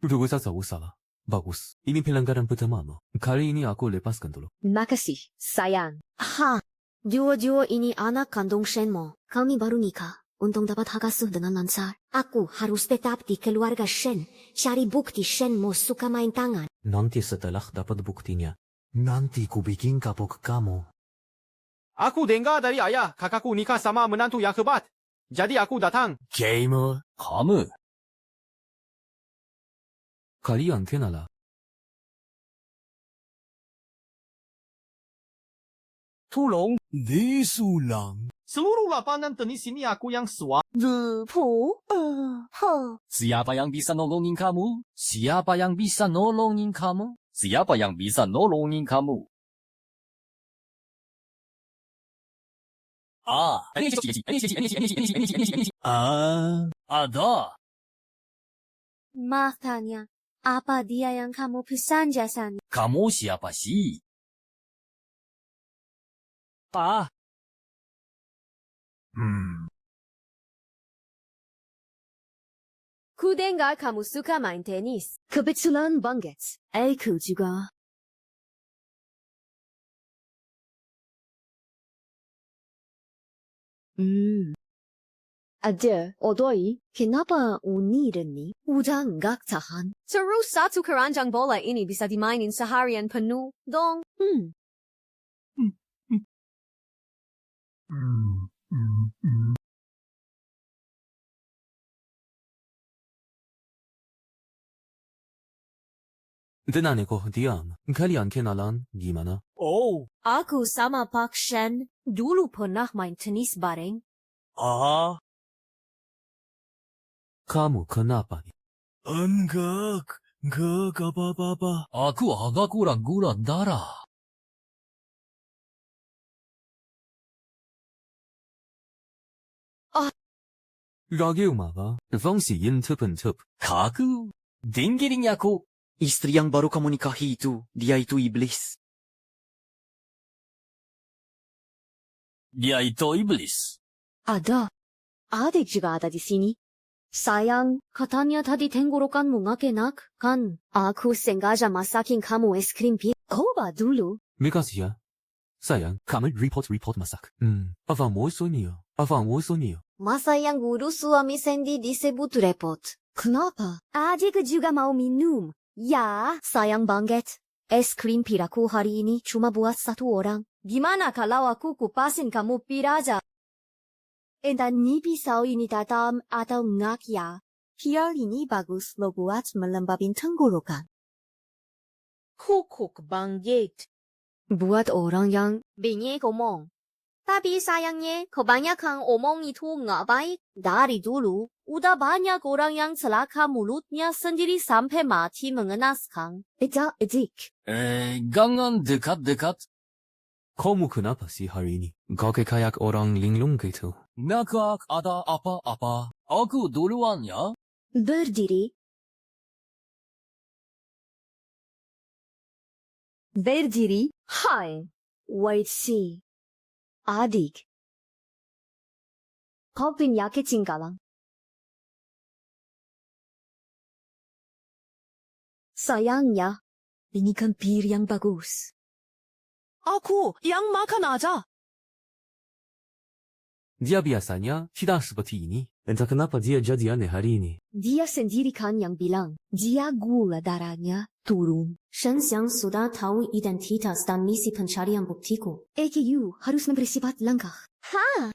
如果saja salah, bagus. Ini pelanggaran pertama. Kali ini aku lepaskan dulu. Makasih, sayang. Ha, Duo ini anak kandung Shenmo. Kami baru nikah. Untung dapat hak asuh dengan lancar. Aku harus tetap di keluarga Shen. Cari bukti Shenmo suka main tangan. Nanti setelah dapat buktinya, nanti ku bikin kapok kamu. Aku dengar dari ayah, kakakku nikah sama menantu yang hebat. Jadi aku datang. Gamer. kamu. Kalian kenal? Tolong. Disulang. Seluruh lapangan tenis ini aku yang suap. Siapa yang bisa nolongin kamu? Siapa yang bisa nolongin kamu? Siapa yang bisa nolongin kamu? Ada. Maaf tanya, apa dia yang kamu pesan jasanya? Kamu siapa sih? Pa. Ku dengar kamu suka main tenis. Kebetulan banget. Aku juga. Adik, odoi, kenapa unirini? Udah enggak tahan. Terus satu keranjang bola ini bisa dimainin seharian penuh, dong. Tenane ko, Dian. Kalian kenalan gimana? Oh. Aku sama Pak Shen dulu pernah main tenis bareng. Ah. Kamu kenapa? Enggak apa-apa. Aku agak kurang darah. Lagi umaga, fungsi intep-intep. Kaku, dengerin aku. Istri yang baru kamu nikahi itu, dia itu iblis. Dia itu iblis. Ada. Adik juga ada di sini. Sayang, katanya tadi tenggorokan nggak enak, kan? Aku sengaja masakin kamu es krim pi. Coba dulu. Makasih ya. Sayang, kamu report masak. Abang mau sonia. Masa yang guru suami Sandy disebut repot? Kenapa? Adik juga mau minum. Ya, sayang banget. Es krim piraku hari ini cuma buat satu orang. Gimana kalau aku kupasin kamu pil aja? Dan ini pisau ini tatam atau enggak ya? Pil ini bagus lo buat melembabin tenggorokan. Kukuk banget. Buat orang yang banyak omong. Tapi sayangnya kebanyakan omong itu nggak baik. Dari dulu, udah banyak orang yang celaka mulutnya sendiri sampai mati mengenaskan. Edik. Jangan dekat-dekat. Kamu kenapa sih hari ini? Kakek kayak orang linglung gitu. Nakak ada apa-apa. Aku duluan ya. Berdiri. Hai. Wait see. Adik. Kau penyakit cingkalang. Sayangnya, ini kan pil yang bagus. Aku yang makan aja. Dia biasanya tidak seperti ini. Entah kenapa dia jadi aneh hari ini. Dia sendiri kan yang bilang, dia gula darahnya turun. Shenxiang sudah tahu identitas dan misi pencarian buktiku. EKU harus bersifat langkah. Ha!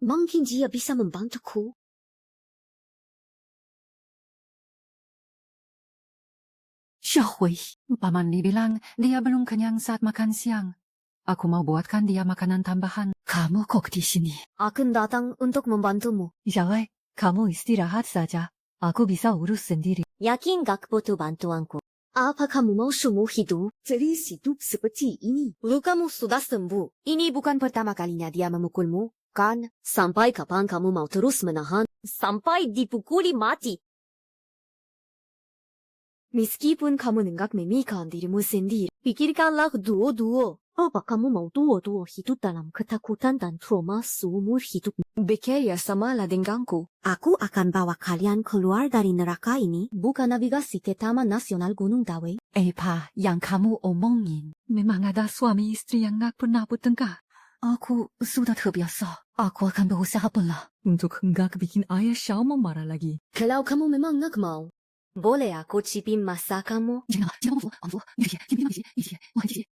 Mungkin dia bisa membantuku. Xiaohui, Paman Li bilang dia belum kenyang saat makan siang. Aku mau buatkan dia makanan tambahan. Kamu kok di sini? Akan datang untuk membantumu. Xiaohui, kamu istirahat saja. Aku bisa urus sendiri. Yakin gak butuh bantuanku? Apa kamu mau semua hidup? Terus hidup seperti ini. Lukamu sudah sembuh. Ini bukan pertama kalinya dia memukulmu, kan? Sampai kapan kamu mau terus menahan? Sampai dipukuli mati. Meskipun kamu nenggak memikirkan dirimu sendiri, pikirkanlah dua-dua. Apa kamu mau dua-dua hidup dalam ketakutan dan trauma seumur hidup? Bekerja samalah denganku. Aku akan bawa kalian keluar dari neraka ini, bukan navigasi ke Taman Nasional Gunung Dawei. Pa, yang kamu omongin, memang ada suami istri yang gak pernah bertengkar. Aku sudah terbiasa. Aku akan berusaha pula untuk gak bikin ayah Xiaomo marah lagi. Kalau kamu memang gak mau, boleh aku cipin masakanmu?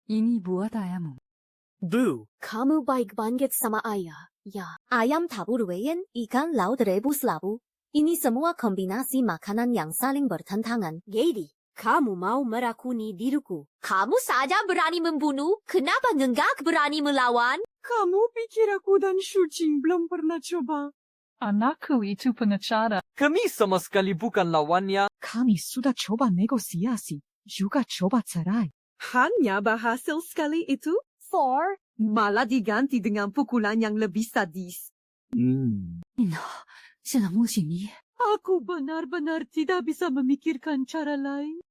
Ini buat ayahmu. Bu. Kamu baik banget sama ayah. Ya, ayam tabur 외엔 ikan laut rebus labu. Ini semua kombinasi makanan yang saling bertentangan. Gady, kamu mau merakuni diriku. Kamu saja berani membunuh, kenapa enggak berani melawan? Kamu pikir aku dan Shuqing belum pernah coba? Anakku itu pengacara. Kami sama sekali bukan lawannya. Kami sudah coba negosiasi, juga coba cerai. Hanya berhasil sekali itu? Malah diganti dengan pukulan yang lebih sadis. Selama sini, aku benar-benar tidak bisa memikirkan cara lain.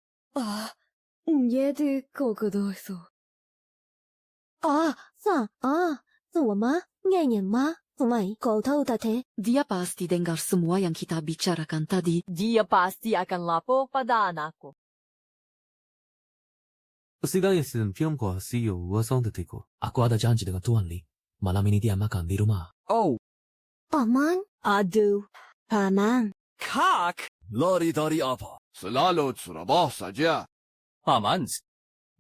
얘들 거그도서. 我吗? Nyanyi吗? Umay, kau tahu tate? Dia pasti dengar semua yang kita bicarakan tadi. Dia pasti akan lapor pada anakku. Segala film ko si yo wasong de teko. Aku ada janji dengan Tuan Li. Malam ini dia makan di rumah. Oh, Paman? Aduh, Paman. Kak! Lari dari apa? Selalu Surabaya saja. Paman.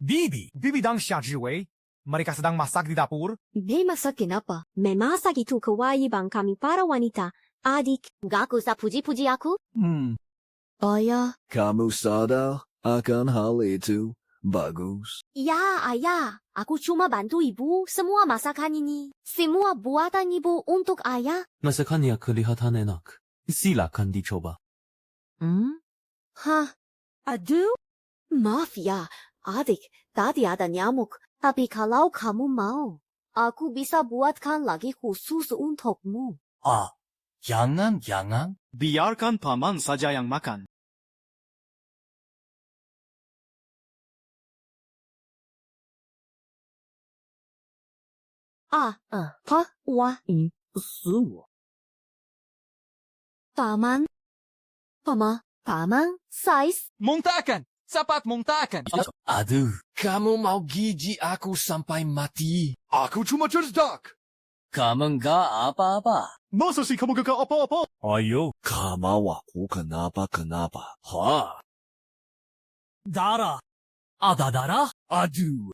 Bibi. Bibi dan Xia Zhiwei, mereka sedang masak di dapur. Memasak kenapa? Memasak itu kewajiban kami para wanita. Adik, gak usah puji-puji aku. Ayah. Kamu sadar akan hal itu? Bagus. Ya, ayah. Aku cuma bantu ibu semua masakan ini. Semua buatan ibu untuk ayah. Masakannya kelihatan enak. Silakan dicoba. Hah? Aduh? Maaf ya, adik. Tadi ada nyamuk. Tapi kalau kamu mau, aku bisa buatkan lagi khusus untukmu. Jangan. Biarkan paman saja yang makan. Paman, size. Muntahkan! Cepat muntahkan! Aduh, kamu mau gigi aku sampai mati. Aku cuma cerdak. Kamu nggak apa-apa. Masa sih kamu gak apa-apa? Ayo. Kamu aku kenapa? Ha? Darah. Ada darah? Aduh.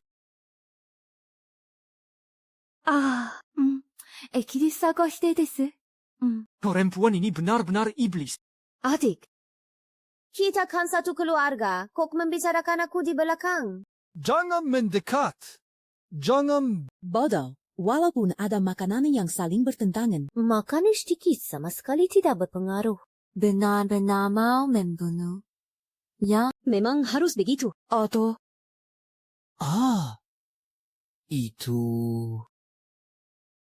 Ekirisaga hide desu. Perempuan ini benar-benar iblis. Adik, Kita kan satu keluarga. Kok membicarakan aku di belakang? Jangan mendekat. Jangan... Bodoh, walaupun ada makanan yang saling bertentangan. Makan sedikit sama sekali tidak berpengaruh. Benar-benar mau membunuh. Ya, memang harus begitu. atau... Itu...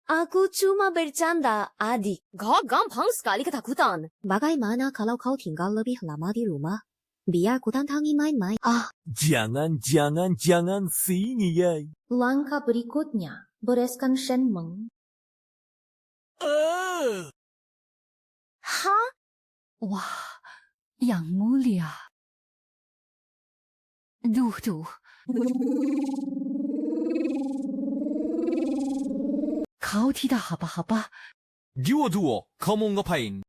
Aku cuma bercanda, adik. Kau gampang sekali ketakutan. Bagaimana kalau kau tinggal lebih lama di rumah? Biar ku tantangi main-main. Jangan sini ya. Langkah berikutnya, bereskan Shenmeng. Hah? Wah, yang mulia. Duh. Kau tidak apa-apa. Duo, kamu ngapain?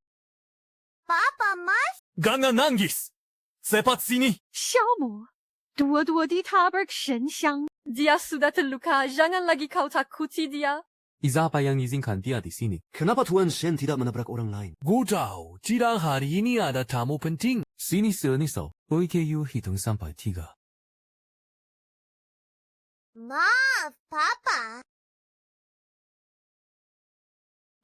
Papa, Mas? Jangan nangis. Cepat sini. Xiaomo, dua-dua ditabrak Shen Xiang. Dia sudah terluka, jangan lagi kau takuti dia. Iza apa yang izinkan dia di sini? Kenapa Tuan Shen tidak menabrak orang lain? Gu tahu, tidak hari ini ada tamu penting. Sini senisau, OIKU hitung sampai 3. Maaf, Papa.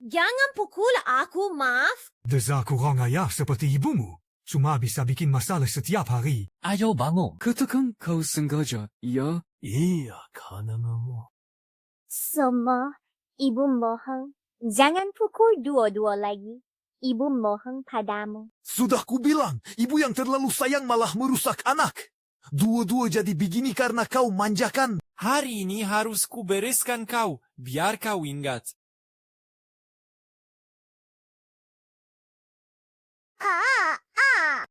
Jangan pukul aku, maaf. Desa kurang ayah seperti ibumu. Cuma bisa bikin masalah setiap hari. Ayo bangun. Katakan kau sengaja, ya? Iya, karena mau. Semua, ibu mohon. Jangan pukul dua-dua lagi. Ibu mohon padamu. Sudah kubilang, ibu yang terlalu sayang malah merusak anak. Dua-dua jadi begini karena kau manjakan. Hari ini harus kubereskan kau, biar kau ingat.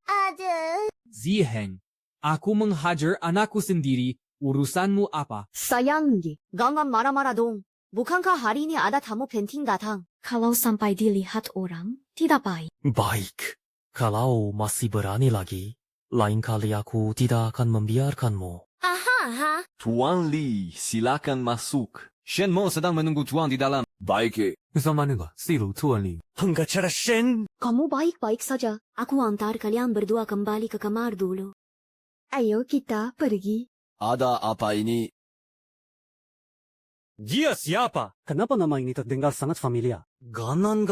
Aduh. Ziheng, aku menghajar anakku sendiri, urusanmu apa? sayang. Jangan marah-marah dong. Bukankah hari ini ada tamu penting datang? Kalau sampai dilihat orang, tidak baik. Baik. Kalau masih berani lagi, lain kali aku tidak akan membiarkanmu. Aha. Tuan Li, silakan masuk. Shenmo sedang menunggu Tuan di dalam. Baik. Sama juga, silu Tuan Li. Pengacara Shen. Kamu baik-baik saja. Aku antar kalian berdua kembali ke kamar dulu. Ayo kita pergi. Ada apa ini? Dia siapa? Kenapa nama ini terdengar sangat familiar? Ganan.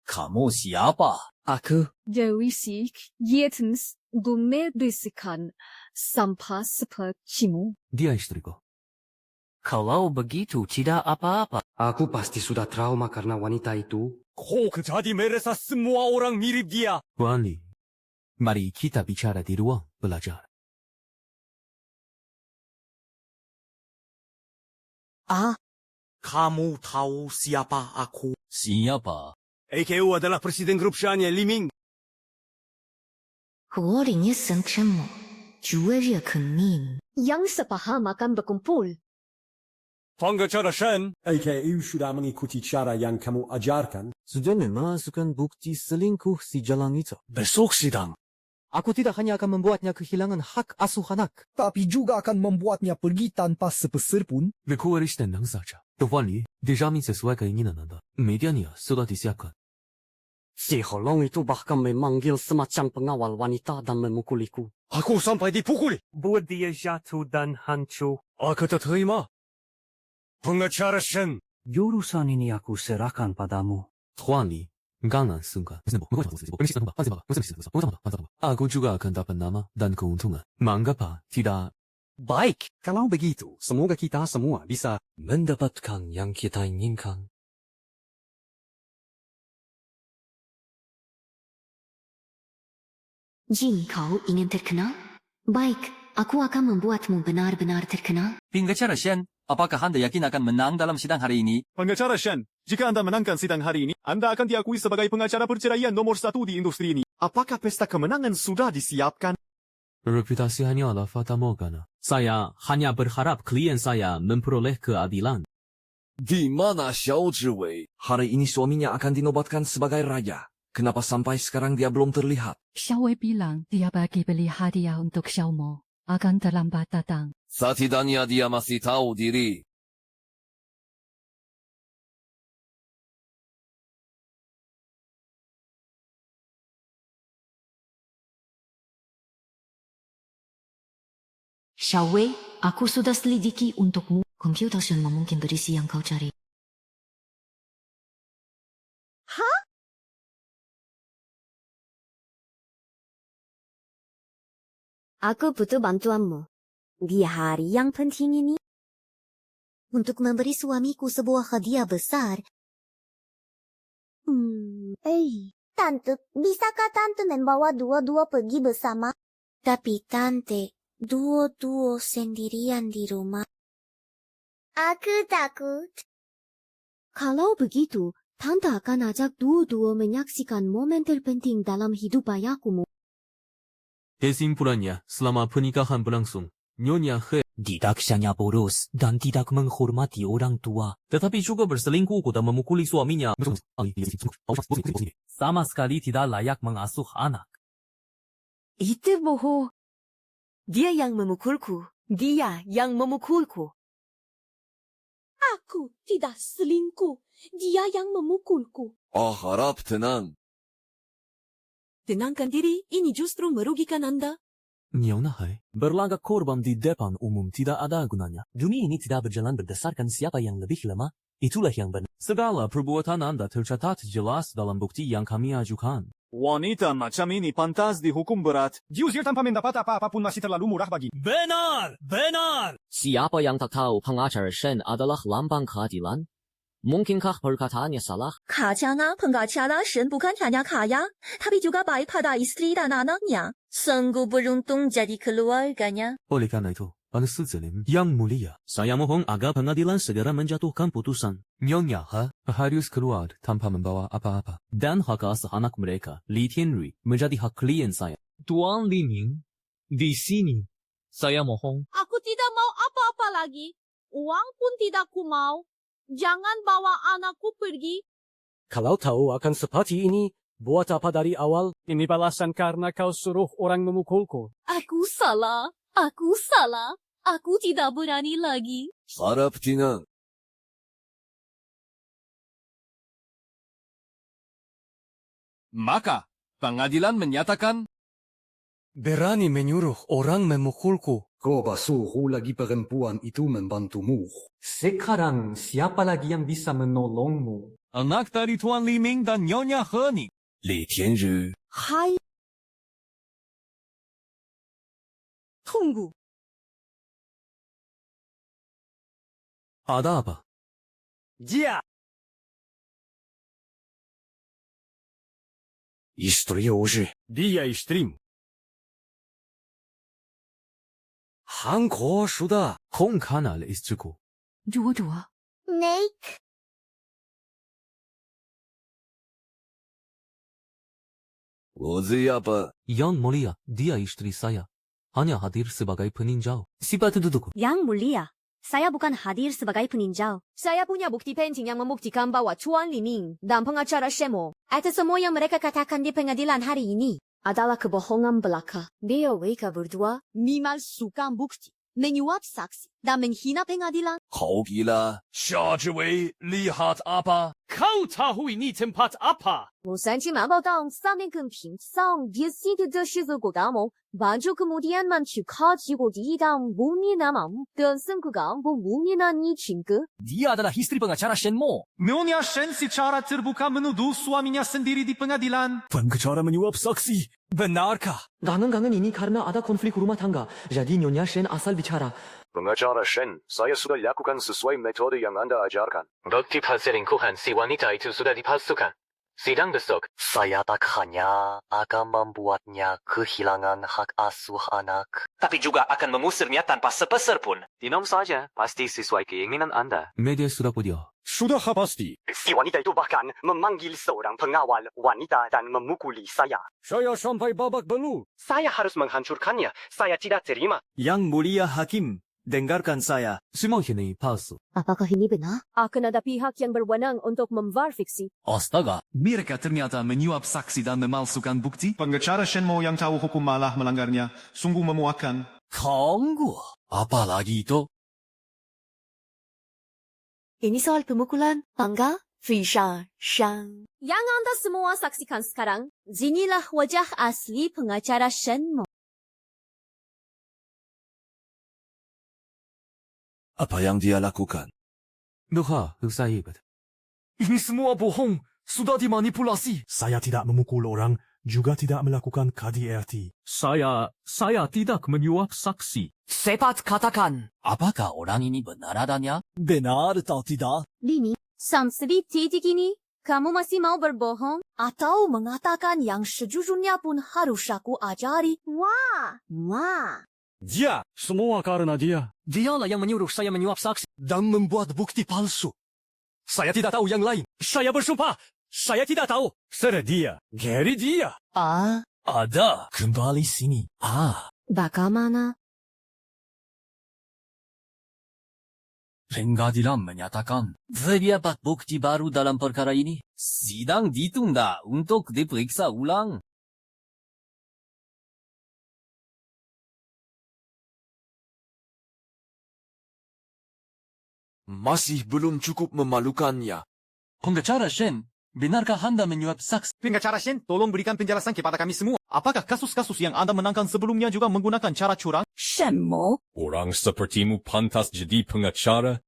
Kamu siapa? Aku. Dewi Sik, Yetens, Gumebisikan, Sampah sepertimu. Dia istriku. Kalau begitu tidak apa-apa. Aku pasti sudah trauma karena wanita itu. Kok jadi merasa semua orang mirip dia? Tuan Li, mari kita bicara di ruang belajar. Kamu tahu siapa aku? Siapa? AKU adalah Presiden Grup Shan Li Ming. 我领一生沉默，主日肯定。 Yang sepaham akan berkumpul. Pengacara Shen, AKU sudah mengikuti cara yang kamu ajarkan. Sudah memasukkan bukti selingkuh si Jalang itu. besok sidang. Aku tidak hanya akan membuatnya kehilangan hak asuh anak, tapi juga akan membuatnya pergi tanpa sepeser pun. Berkuaris tenang saja. Tuan Li, dijamin sesuai keinginan Anda. Medianya sudah disiapkan. Si Holong itu bahkan memanggil semacam pengawal wanita dan memukuliku. Aku sampai dipukuli. Buat dia jatuh dan hancur. Aku tak terima. Pengacara Shen, Urusan ini aku serahkan padamu. Tuan Li, jangan sungkan. Aku juga akan dapat nama dan keuntungan. Mengapa tidak? baik. Kalau begitu, semoga kita semua bisa mendapatkan yang kita inginkan. Jin, kau ingin terkenal? Baik, aku akan membuatmu benar-benar terkenal. Pengacara Shen, apakah Anda yakin akan menang dalam sidang hari ini? Pengacara Shen, jika Anda menangkan sidang hari ini, Anda akan diakui sebagai pengacara perceraian nomor 1 di industri ini. Apakah pesta kemenangan sudah disiapkan? Reputasi hanyalah fata morgana. Saya hanya berharap klien saya memperoleh keadilan. Di mana Xiao Zhiwei? Hari ini suaminya akan dinobatkan sebagai raja. Kenapa sampai sekarang dia belum terlihat? Xiao Wei bilang dia bagi beli hadiah untuk Xiao Mo. Akan terlambat datang. Setidaknya dia masih tahu diri. Xiao Wei, aku sudah selidiki untukmu. Komputer Shen mungkin berisi yang kau cari. Hah? Aku butuh bantuanmu. Di hari yang penting ini. Untuk memberi suamiku sebuah hadiah besar. Tante, bisakah Tante membawa dua-dua pergi bersama? Tapi Tante, dua-dua sendirian di rumah. Aku takut. Kalau begitu, Tante akan ajak dua-dua menyaksikan momen terpenting dalam hidup ayahku. Kesimpulannya, selama pernikahan berlangsung, Nyonya He Tidak hanya boros dan tidak menghormati orang tua, tetapi juga berselingkuh dan memukuli suaminya. sama sekali tidak layak mengasuh anak. Itu bohong. Dia yang memukulku. Dia yang memukulku. Aku tidak selingkuh. Dia yang memukulku. Oh, harap tenang. Tenangkan diri, ini justru merugikan Anda. Nyonya He, Berlagak korban di depan umum tidak ada gunanya. Dunia ini tidak berjalan berdasarkan siapa yang lebih lemah. Itulah yang benar. segala perbuatan Anda tercatat jelas dalam bukti yang kami ajukan. Wanita macam ini pantas dihukum berat. Diusir tanpa mendapat apa-apa pun masih terlalu murah bagi. Benar! Benar! Siapa yang tak tahu pengacara Shen adalah lambang keadilan? Mungkinkah perkataannya salah? Kacanya pengacara Shen bukan hanya kaya, tapi juga baik pada istri dan anaknya. Sungguh beruntung jadi keluarganya. Oleh karena itu, pada sejenim yang mulia, saya mohon agar pengadilan segera menjatuhkan putusan. Nyonya He harus keluar tanpa membawa apa-apa. Dan hak asuh anak mereka, Li Tianrui, menjadi hak klien saya. Tuan Li Ming, di sini, saya mohon. Aku tidak mau apa-apa lagi. Uang pun tidak ku mau. Jangan bawa anakku pergi. Kalau tahu akan seperti ini, buat apa dari awal? Ini balasan karena kau suruh orang memukulku. Aku salah. Aku salah. Aku tidak berani lagi. Harap tenang. Maka, pengadilan menyatakan Berani menyuruh orang memukulku. Kau suruh lagi perempuan itu membantumu. Sekarang siapa lagi yang bisa menolongmu? anak dari Tuan Li Ming dan Nyonya He Ning. Li Tianrui. Hai. Tunggu. Ada apa? Dia! Istri Oji. Dia istrimu. Hanko sudah. Kong kanal istriku. Dua-dua. Snake. Ozi apa? Yang mulia, dia istri saya. Hanya hadir sebagai peninjau. Sifat duduk. Yang mulia, Saya bukan hadir sebagai peninjau. Saya punya bukti penting yang membuktikan bahwa Tuan Liming dan pengacara Shemo, atas semua yang mereka katakan di pengadilan hari ini, adalah kebohongan belaka. Mereka berdua memalsukan bukti, menyuap saksi, dan menghina pengadilan. Kau gila. 夏志伟厉害apa? Kau tahu ini tempat apa? 我3期马报道上面跟平上别系的这是个国大盟，baju kemudian mencukai di dalam bumi nama dan sengkugang bumi nani cingke. Dia adalah istri pengacara Shenmo. Nyonya Shen secara terbuka menuduh suaminya sendiri di pengadilan. Pengacara menyuap saksi. Benarkah? Gangan-gangan ini karena ada konflik rumah tangga. Jadi Nyonya Shen asal bicara. Pengacara Shen, saya sudah lakukan sesuai metode yang Anda ajarkan. Bukti perselingkuhan si wanita itu sudah dipalsukan. Sidang besok. Saya tak hanya akan membuatnya kehilangan hak asuh anak, tapi juga akan mengusirnya tanpa sepeser pun. Dinom saja, pasti sesuai keinginan Anda. Media sudah punya. Sudah pasti. Si wanita itu bahkan memanggil seorang pengawal wanita dan memukuli saya. Saya sampai babak belur. Saya harus menghancurkannya. Saya tidak terima. Yang mulia hakim, dengarkan saya. Semua ini palsu. Apakah ini benar? Akan ada pihak yang berwenang untuk memverifikasi. Astaga. Mereka ternyata menyuap saksi dan memalsukan bukti. Pengacara Shenmo yang tahu hukum malah melanggarnya. Sungguh memuakkan. Kanggu. Apa lagi itu? Ini soal pemukulan. Angga, Fisha, Shang. Yang Anda semua saksikan sekarang, inilah wajah asli pengacara Shenmo. Apa yang dia lakukan? Doha, Usaibet. Ini semua bohong. Sudah dimanipulasi. Saya tidak memukul orang, juga tidak melakukan KDRT. Saya tidak menyuap saksi. Cepat katakan. Apakah orang ini benar adanya? Benar atau tidak? Lini, sampai titik ini, kamu masih mau berbohong? Atau mengatakan yang sejujurnya pun harus aku ajari? Wah. Dia, semua karena dia. Dialah yang menyuruh saya menyuap saksi. Dan membuat bukti palsu. Saya tidak tahu yang lain. Saya bersumpah. Saya tidak tahu. Dia. Gary dia. Ada. Kembali sini. Bagaimana? Pengadilan menyatakan terdapat bukti baru dalam perkara ini. Sidang ditunda untuk diperiksa ulang. Masih belum cukup memalukannya. Pengacara Shen, benarkah Anda menyuap saksi? Pengacara Shen, tolong berikan penjelasan kepada kami semua. Apakah kasus-kasus yang Anda menangkan sebelumnya juga menggunakan cara curang? Shenmo? Orang sepertimu pantas jadi pengacara?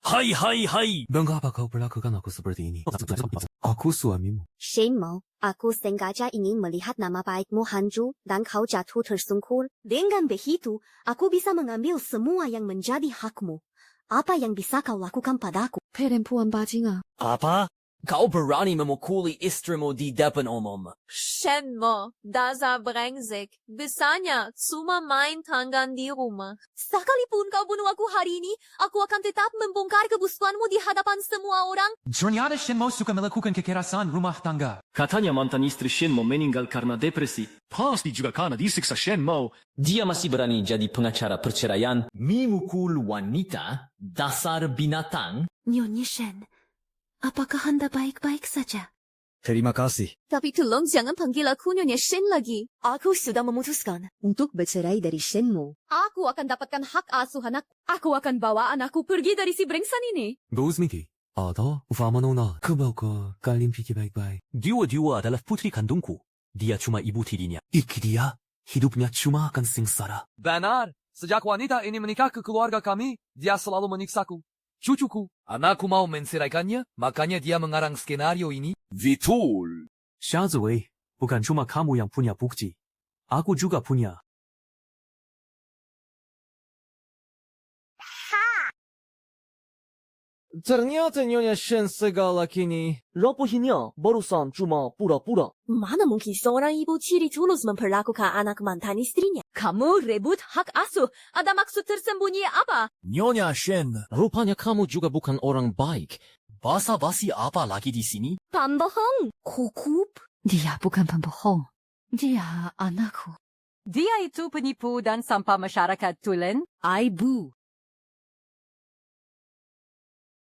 Hai. Mengapa kau perlakukan aku seperti ini? Aku suamimu. Shenmo, aku sengaja ingin melihat nama baikmu hancur dan kau jatuh tersungkur. Dengan begitu, aku bisa mengambil semua yang menjadi hakmu. Apa yang bisa kau lakukan padaku? Perempuan bajingan. Apa? Kau berani memukuli istrimu di depan umum. Shenmo, dasar brengsek. Bisanya cuma main tangan di rumah. Sekalipun kau bunuh aku hari ini, aku akan tetap membongkar kebusuanmu di hadapan semua orang. Ternyata Shenmo suka melakukan kekerasan rumah tangga. Katanya mantan istri Shenmo meninggal karena depresi. Pasti juga karena disiksa Shenmo. Dia masih berani jadi pengacara perceraian. Memukul wanita, dasar binatang. Nyonya Shen, apakah Anda baik-baik saja? Terima kasih. Tapi tolong jangan panggil aku Nyonya Shen lagi. Aku sudah memutuskan untuk bercerai dari Shenmo. Aku akan dapatkan hak asuh anak. Aku akan bawa anakku pergi dari si brengsan ini. Gosmiti, ada Famanona, kebauka, kalian pikir baik-baik. Dua adalah putri kandungku. Dia cuma ibu tirinya. Dia, hidupnya cuma akan sengsara. Benar, sejak wanita ini menikah ke keluarga kami, dia selalu menyiksaku. Cucuku, anakku mau menceraikannya, makanya dia mengarang skenario ini. Betul. Shazwei, bukan cuma kamu yang punya bukti. Aku juga punya. Ternyata Nyonya Shen segalak ini. Rapuhnya barusan cuma pura-pura. Mana mungkin seorang ibu tiri tulus memperlakukan anak mantan istrinya? Kamu rebut hak asuh. Ada maksud tersembunyi apa? Nyonya Shen. Rupanya kamu juga bukan orang baik. Basa-basi apa lagi di sini? Pembohong. Kukup. Dia bukan pembohong. Dia anakku. Dia itu penipu dan sampah masyarakat Tulen. Ibu.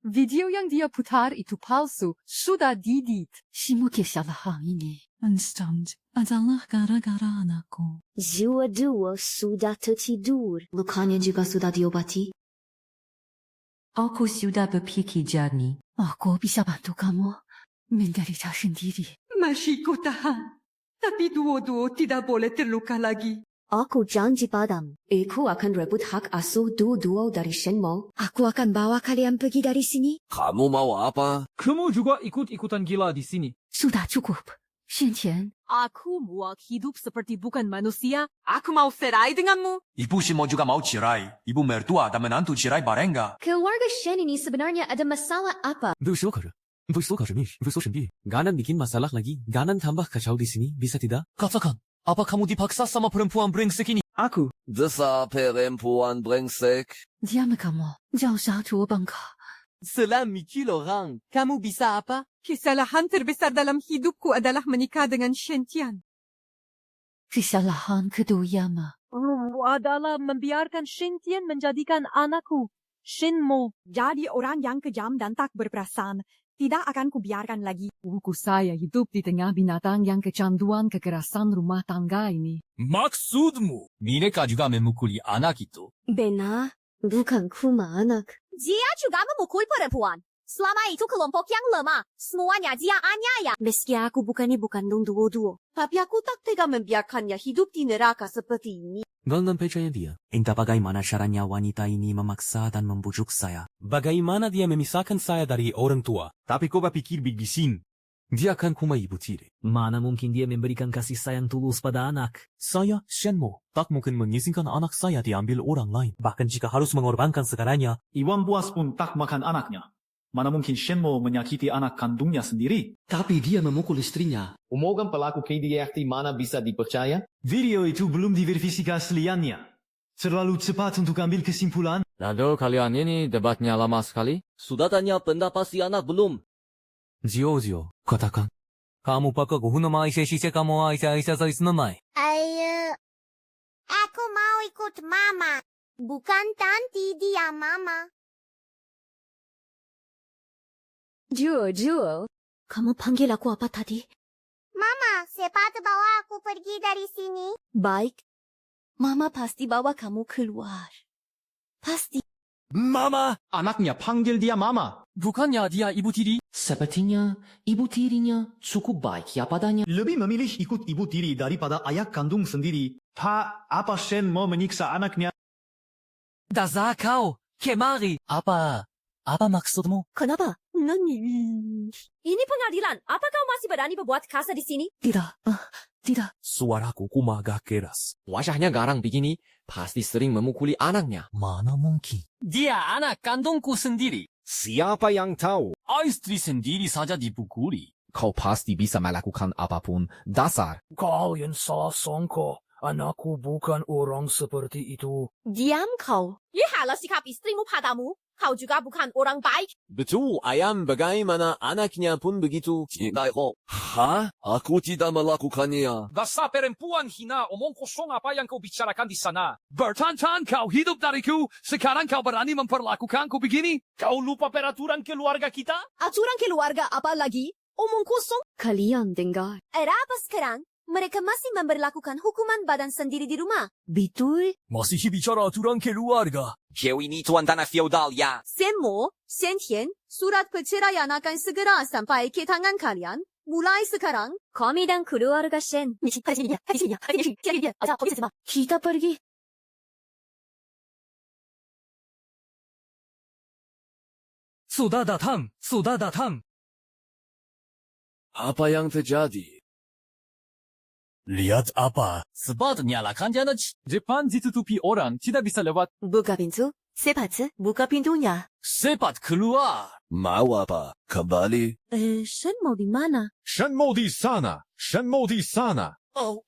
Video yang dia putar itu palsu, sudah didit. Semua kesalahan ini, instant, adalah gara-gara anakku. Dua-dua sudah tertidur. Lukanya juga sudah diobati. Aku sudah berpikir jernih. Aku bisa bantu kamu menderita sendiri. Masih ku tahan. Tapi dua-dua tidak boleh terluka lagi. Aku janji padamu. Aku akan rebut hak asuh dua-dua dari Shenmo. Aku akan bawa kalian pergi dari sini. Kamu mau apa? Kamu juga ikut-ikutan gila di sini. Sudah cukup. Shen. Aku muak hidup seperti bukan manusia. Aku mau cerai denganmu. Ibu semua juga mau cerai. Ibu mertua dan menantu cerai bareng. Keluarga Shen ini sebenarnya ada masalah apa? Ganan bikin masalah lagi. Ganan tambah kacau di sini. Bisa tidak? Katakan, apa kamu dipaksa sama perempuan brengsek ini? Aku. Dasar perempuan brengsek. Diam kamu. Jauh satu bangka. Selama orang, kamu bisa apa? Kesalahan terbesar dalam hidupku adalah menikah dengan Shen Tian. Kesalahan kedua adalah membiarkan Shen Tian menjadikan anakku, Shenmo, jadi orang yang kejam dan tak berperasaan. Tidak akan kubiarkan lagi. Buku saya hidup di tengah binatang yang kecanduan kekerasan rumah tangga ini. Maksudmu? Mereka juga memukuli anak itu. Benar, bukan cuma anak. Dia juga memukul perempuan. Selama itu kelompok yang lemah. Semuanya dia aniaya. Meski aku bukan ibu kandung dua-dua, Tapi aku tak tega membiarkannya hidup di neraka seperti ini. Ganan percaya dia. Entah bagaimana caranya wanita ini memaksa dan membujuk saya. Bagaimana dia memisahkan saya dari orang tua? Tapi kau berpikir bigisin. Dia akan kuma ibu tiri. Mana mungkin dia memberikan kasih sayang tulus pada anak? Saya, Shenmo, tak mungkin mengizinkan anak saya diambil orang lain. Bahkan jika harus mengorbankan segalanya. Iwan Buas pun tak makan anaknya. Mana mungkin Shenmo menyakiti anak kandungnya sendiri? Tapi dia memukul istrinya. Omongan pelaku KDRT mana bisa dipercaya? Video itu belum diverifikasi asliannya. Terlalu cepat untuk ambil kesimpulan. Lalu kalian ini debatnya lama sekali? Sudah tanya pendapat si anak belum? Zio, katakan. Kamu pakai guna maisha sisa kamu aisha saya senamai. Ayo, aku mau ikut mama. Bukan tanti dia mama. Jewel, kamu panggil aku apa tadi? Mama, cepat bawa aku pergi dari sini. Baik. Mama pasti bawa kamu keluar. Pasti. Mama! Anaknya panggil dia mama. Bukannya dia ibu tiri? Sepertinya ibu tirinya cukup baik ya padanya. Lebih memilih ikut ibu tiri daripada ayah kandung sendiri. Pak, apa Shenmo menyiksa anaknya? Dasar kau, kemari. Apa maksudmu? Kenapa? Ini pengadilan. Apa kau masih berani berbuat kasar di sini? Tidak. Suaraku kuma agak keras. Wajahnya garang begini, pasti sering memukuli anaknya. Mana mungkin? Dia anak kandungku sendiri. Siapa yang tahu? Istri sendiri saja dipukuli. Kau pasti bisa melakukan apapun. Dasar. Kau yang salah sangka. Anakku bukan orang seperti itu. Diam kau. Lihatlah sikap istrimu padamu. Kau juga bukan orang baik. Betul, ayam bagaimana anaknya pun begitu. Hah? Aku tidak melakukannya. Dasar perempuan hina, omong kosong apa yang kau bicarakan di sana. Bertantan kau hidup dariku, sekarang kau berani memperlakukanku begini? Kau lupa peraturan keluarga kita? Aturan keluarga apa lagi? Omong kosong? Kalian dengar. Apa sekarang? Mereka masih memberlakukan hukuman badan sendiri di rumah. Betul? Masih bicara aturan keluarga. Kau ini tuan tanah feodal ya. Shenmo, Shen Tian, surat perceraian akan segera sampai ke tangan kalian. Mulai sekarang. Kami dan keluarga Shen. Kita pergi. Sudah datang. Apa yang terjadi? Lihat apa? Cepat nyalakan jalan. Depan ditutupi orang, tidak bisa lewat. Buka pintu. Cepat, buka pintunya. Cepat keluar. Mau apa? Kembali? Shenmo di mana? Shenmo di sana. Oh,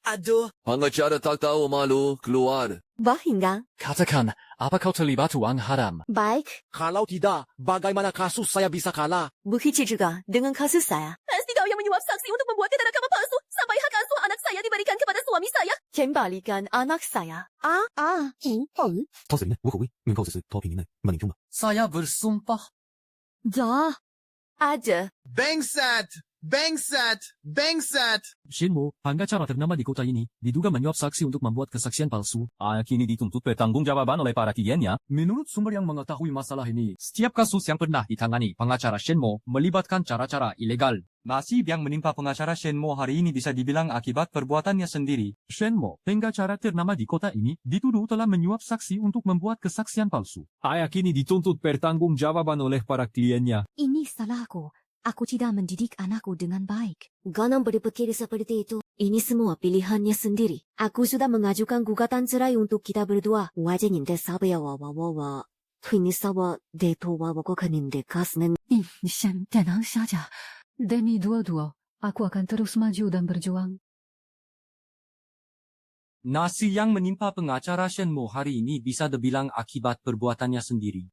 aduh. Pengacara tak tahu malu, keluar. Bahinggang. Katakan, apa kau terlibat uang haram? Baik. Kalau tidak, bagaimana kasus saya bisa kalah? Begitu juga dengan kasus saya. Pasti kau yang menyuap saksi untuk membuat keterangan palsu sampai hak asuh anak saya diberikan kepada suami saya. Kembalikan anak saya. Handphone? Tahu sering我口味，您告这是多平民的，慢点听吧。 Saya bersumpah. Dah. Aja. Bangsat! Bangsat! Bangsat! Shen Mo, pengacara ternama di kota ini, diduga menyuap saksi untuk membuat kesaksian palsu. Kini dituntut bertanggungjawab oleh para kliennya. Menurut sumber yang mengetahui masalah ini, setiap kasus yang pernah ditangani pengacara Shen Mo melibatkan cara-cara ilegal. Nasib yang menimpa pengacara Shen Mo hari ini bisa dibilang akibat perbuatannya sendiri. Shen Mo, pengacara ternama di kota ini, dituduh telah menyuap saksi untuk membuat kesaksian palsu. Kini dituntut bertanggungjawab oleh para kliennya. Ini salahku. Aku tidak mendidik anakku dengan baik. Jangan berpikir seperti itu. Ini semua pilihannya sendiri. Aku sudah mengajukan gugatan cerai untuk kita berdua. Wajahnya saya wawawa. Ini saya detowa wakokaninde kasnen. Shen, tenang saja. Demi dua-dua, aku akan terus maju dan berjuang. Nasib yang menimpa pengacara Shen Mo hari ini bisa dibilang akibat perbuatannya sendiri.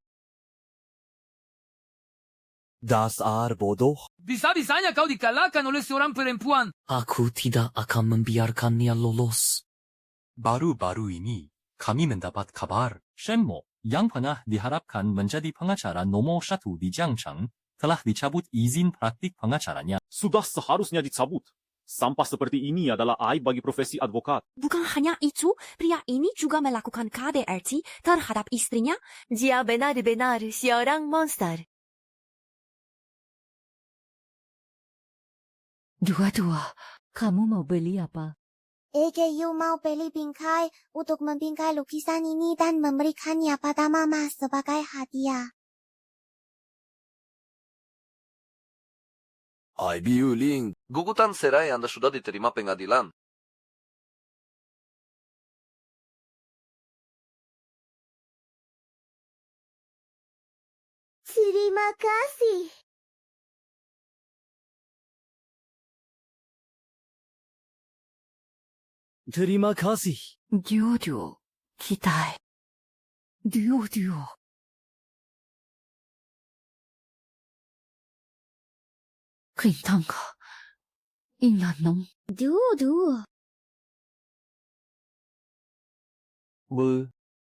Dasar bodoh. Bisa-bisanya kau dikalahkan oleh seorang perempuan. Aku tidak akan membiarkannya lolos. Baru-baru ini, kami mendapat kabar Shen Mo, yang pernah diharapkan menjadi pengacara nomor 1 di Jiangcheng, telah dicabut izin praktik pengacaranya. Sudah seharusnya dicabut. Sampah seperti ini adalah aib bagi profesi advokat. Bukan hanya itu, pria ini juga melakukan KDRT terhadap istrinya. Dia benar-benar seorang monster. Dua-dua, kamu mau beli apa? EGU mau beli bingkai untuk membingkai lukisan ini dan memberikannya pada mama sebagai hadiah. IBU Link, gugatan cerai Anda sudah diterima pengadilan. Terima kasih. Terima kasih. Duo-duo, kita. Duo-duo. Kintangka. Inanong. Duo-duo.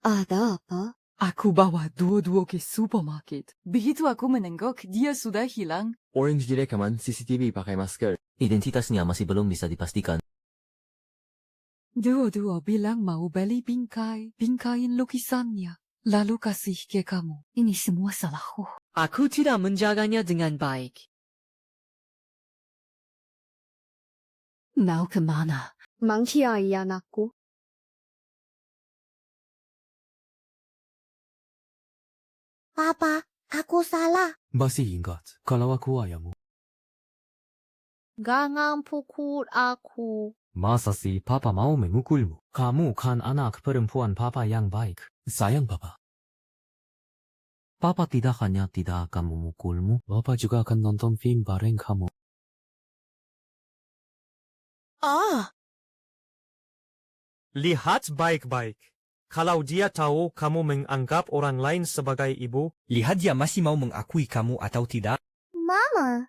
Ada apa? Aku bawa dua-dua ke supermarket. Begitu aku menenggok, dia sudah hilang. Orange direkaman CCTV pakai masker. Identitasnya masih belum bisa dipastikan. Dua-dua bilang mau beli bingkai, bingkain lukisannya. Lalu kasih ke kamu. Ini semua salahku. Aku tidak menjaganya dengan baik. Mau kemana? Mangkiai anakku. Papa, aku salah. Masih ingat, kalau aku ayahmu. Jangan pukul aku. Masa sih papa mau mengukulmu? Kamu kan anak perempuan papa yang baik. Sayang papa. Papa tidak hanya tidak akan memukulmu, papa juga akan nonton film bareng kamu. Lihat baik-baik. Kalau dia tahu kamu menganggap orang lain sebagai ibu, lihat dia masih mau mengakui kamu atau tidak. Mama.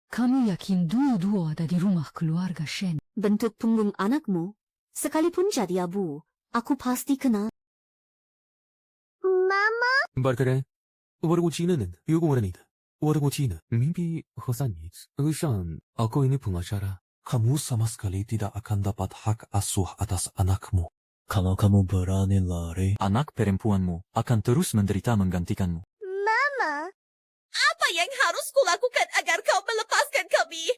Kami yakin dua-dua ada di rumah keluarga Shen. Bentuk punggung anakmu, sekalipun jadi abu, aku pasti kenal. Mama. Barkare, 我的过去呢？有过我的你的，我的过去呢？Mimpi Hosani, Ushan, aku ini pengacara. Kamu sama sekali tidak akan dapat hak asuh atas anakmu. Kalau kamu berani lari, anak perempuanmu akan terus menderita menggantikanmu. Mama. Apa yang harus kulakukan agar kau melepaskan kami?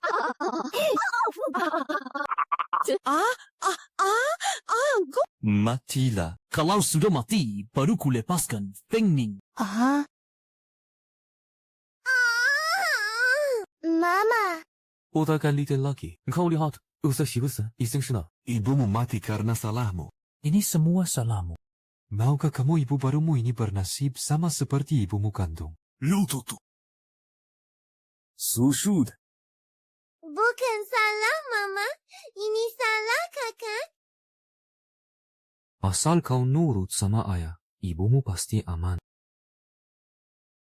Matilah. Kalau sudah mati, baru kulepaskan Feng Ning. Mama. Udah kali lagi, kau lihat, usah sibuk iseng sana. Ibumu mati karena salahmu. Ini semua salahmu. Maukah kamu ibu barumu ini bernasib sama seperti ibumu kandung? Lututu. Susud. Bukan salah Mama, ini salah Kakak. Asal kau nurut sama ayah, ibumu pasti aman.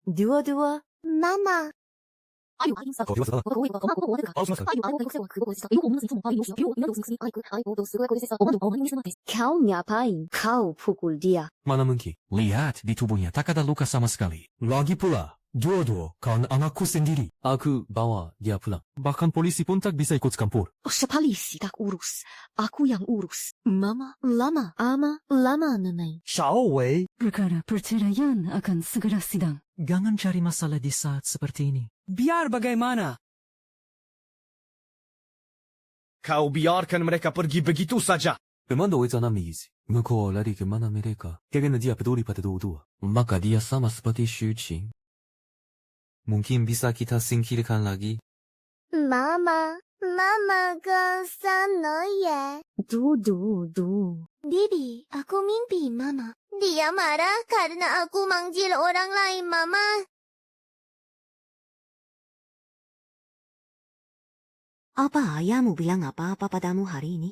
Dua-dua. Mama. Ayo, Kau ngapain? Kau pukul dia. Mana mungkin? Lihat di tubuhnya tak ada luka sama sekali. Lagi pula, dua-dua kawan anakku sendiri. Aku bawa dia pulang. Bahkan polisi pun tak bisa ikut campur. Polisi tak urus. Aku yang urus. Mama, lama, ama, lama nenek. Xiao Wei. Perkara perceraian akan segera sidang. Jangan cari masalah di saat seperti ini. Biar bagaimana. Kau biarkan mereka pergi begitu saja. Memang doi tanam misi. Engkau lari ke mana mereka? Karena dia peduli pada dua-dua. Maka dia sama seperti Xu Qing. Mungkin bisa kita singkirkan lagi. Mama ke sana ya. Du. Bibi, aku mimpi Mama. Dia marah karena aku manggil orang lain Mama. Apa ayahmu bilang apa-apa padamu hari ini?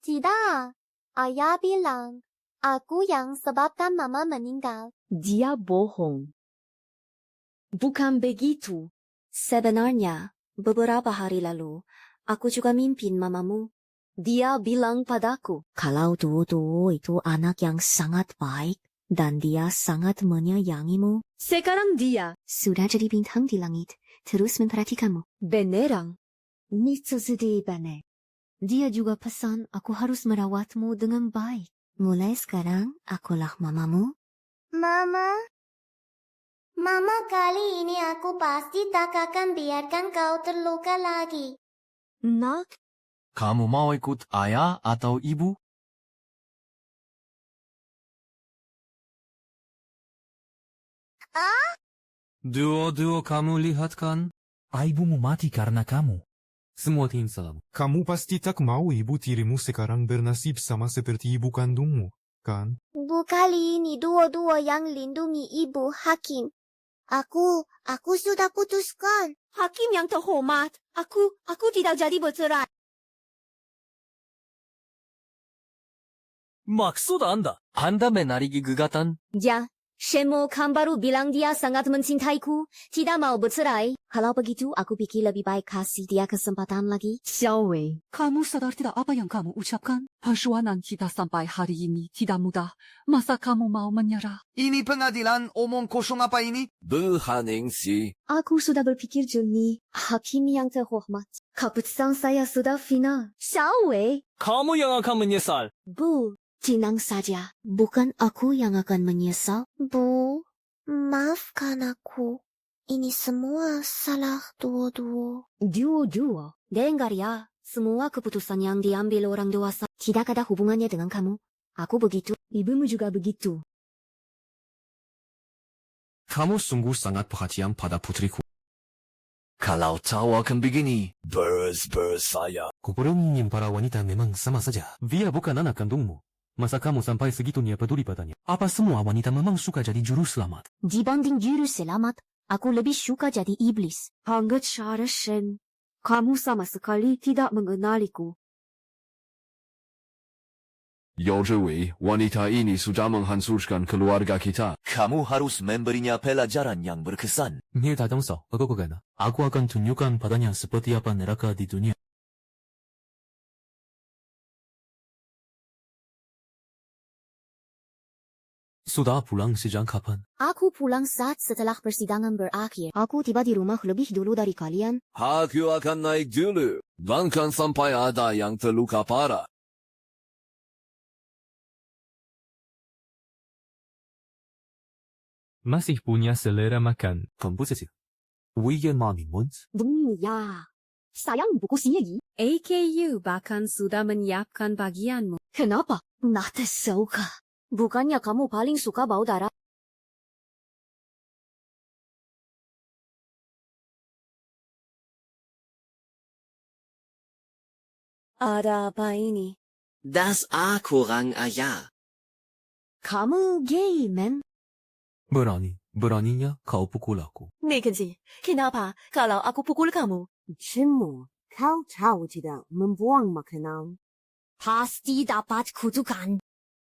Tidak. Ayah bilang, aku yang sebabkan Mama meninggal. Dia bohong. Bukan begitu. Sebenarnya, beberapa hari lalu, aku juga mimpin mamamu. Dia bilang padaku, Kalau Duo itu anak yang sangat baik, dan dia sangat menyayangimu. sekarang dia Sudah jadi bintang di langit, terus memperhatikanmu. benerang. Nitsuzi bane. Dia juga pesan aku harus merawatmu dengan baik. Mulai sekarang, akulah mamamu. Mama kali ini aku pasti tak akan biarkan kau terluka lagi. Nak, Kamu mau ikut ayah atau ibu? Dua-dua kamu lihat kan? Ibumu mati karena kamu. Semua tim salam. Kamu pasti tak mau ibu tirimu sekarang bernasib sama seperti ibu kandungmu, kan? Bu kali ini dua-dua yang lindungi ibu Hakim. Aku sudah putuskan. Hakim yang terhormat, aku tidak jadi bercerai. Maksud Anda? Anda menarigi gugatan? Ya, Shemo kan baru bilang dia sangat mencintaiku, tidak mau bercerai. Kalau begitu, aku pikir lebih baik kasih dia kesempatan lagi. Xiao Wei, kamu sadar tidak apa yang kamu ucapkan? Perjuangan kita sampai hari ini tidak mudah. Masa kamu mau menyerah? Ini pengadilan omong kosong apa ini? Berhaningsi. Aku sudah berpikir jernih. Hakim yang terhormat. Keputusan saya sudah final. Xiao Wei. Kamu yang akan menyesal. Bu, tenang saja. Bukan aku yang akan menyesal. Bu, maafkan aku. Ini semua salah dua-dua. Dua. Dengar ya, semua keputusan yang diambil orang dewasa Tidak ada hubungannya dengan kamu. Aku begitu. ibumu juga begitu. Kamu sungguh sangat perhatian pada putriku. Kalau tahu akan begini, saya. Kuperlunya para wanita memang sama saja. Dia bukan anak kandungmu. Masa kamu sampai segitunya peduli padanya? Apa semua wanita memang suka jadi juru selamat? Dibanding juru selamat, aku lebih suka jadi iblis. Hangat cara Shen. Kamu sama sekali tidak mengenaliku. Yojewi, wanita ini sudah menghancurkan keluarga kita. Kamu harus memberinya pelajaran yang berkesan. Nih datang so, aku kena. Aku akan tunjukkan padanya seperti apa neraka di dunia. Sudah pulang sejak kapan? Aku pulang saat setelah persidangan berakhir. Aku tiba di rumah lebih dulu dari kalian. Aku akan naik dulu. Bahkan sampai ada yang terluka parah. Masih punya selera makan. Komposisi. Weekend Mommy Month. Ya, sayang buku siegi. AKU bahkan sudah menyiapkan bagianmu. Kenapa? Nate suka. Bukannya kamu paling suka bau darah? Ada apa ini? Das kurang ayah. Kamu gay, men? Beraninya kau pukul aku. Nikenzi, kenapa kalau aku pukul kamu? Cimo, kau tahu tidak membuang makanan. Pasti dapat kutukan.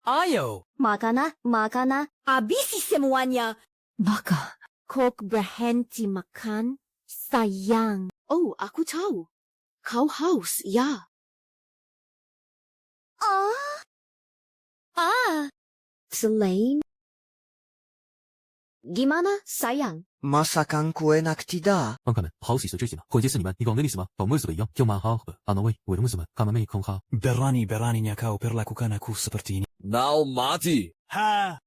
Ayo. Makanan, habisi semuanya. Maka, Kok berhenti makan, Sayang. Oh, aku tahu. Kau haus, ya. Selain. Gimana, sayang? Masakanku enak tidak. 看看们，好喜随追喜呢。会计是你们，你讲的你什么？同妹子一样，就蛮好喝。阿诺威，为什么什么？看妹妹空哈。 Berani-beraninya kau perlakukan aku seperti ini. Now mati. Ha!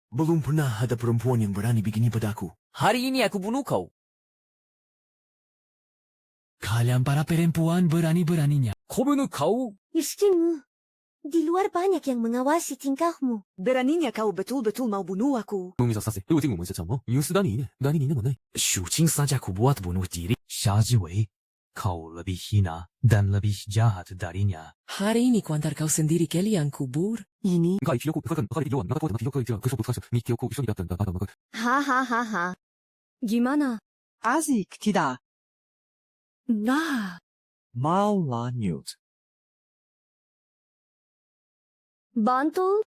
Belum pernah ada perempuan yang berani begini padaku. Hari ini aku bunuh kau. Kalian para perempuan berani-beraninya. Kau bunuh kau? Istrimu. Di luar banyak yang mengawasi tingkahmu. Beraninya kau betul-betul mau bunuh aku. Memisah如今我们是什么？因斯丹尼呢？丹尼尼那么内。 Syuting saja ku buat bunuh diri. Syajiwei, kau lebih hina dan lebih jahat darinya. Hari ini ku antar kau sendiri ke liang kubur. Ini. Hahaha. Gimana? Asik tidak? Nah. Mau lanjut. Bantu?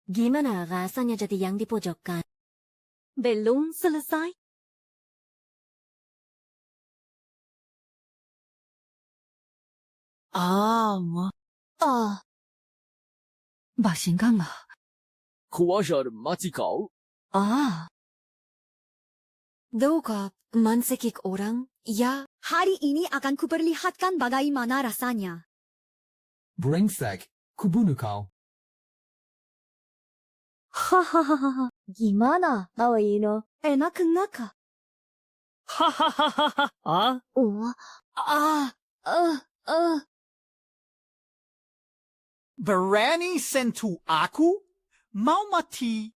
Gimana rasanya jadi yang dipojokkan? Belum selesai? Masih Kuajar mati kau? Dauka mansekik orang? Ya, hari ini akan kuperlihatkan bagaimana rasanya. Brengsek, ku bunuh kau. Hahaha. Gimana, Awaino? Enak-enak. Hahaha. Berani sentuh aku? Mau mati?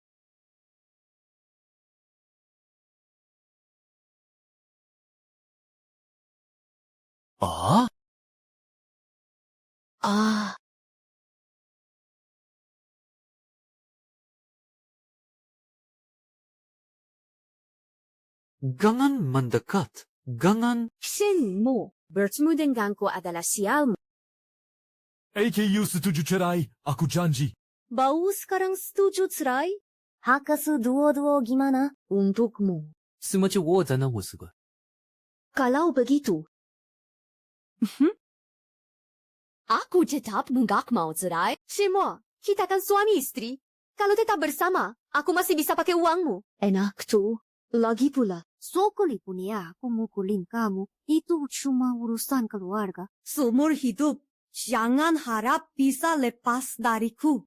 Jangan mendekat. Jangan. Shinmu, bertemu denganku adalah sialmu. AKU setuju cerai, aku janji. Bau sekarang setuju cerai? Hakasu duo-duo gimana? Untukmu. Semacam wo zana wo suka. Kalau begitu. Aku tetap nggak mau cerai. Semua, kita kan suami istri. Kalau tetap bersama, aku masih bisa pakai uangmu. Enak tuh. Lagi pula. Sekalipun ya aku mukulin kamu, itu cuma urusan keluarga. Seumur hidup, jangan harap bisa lepas dariku.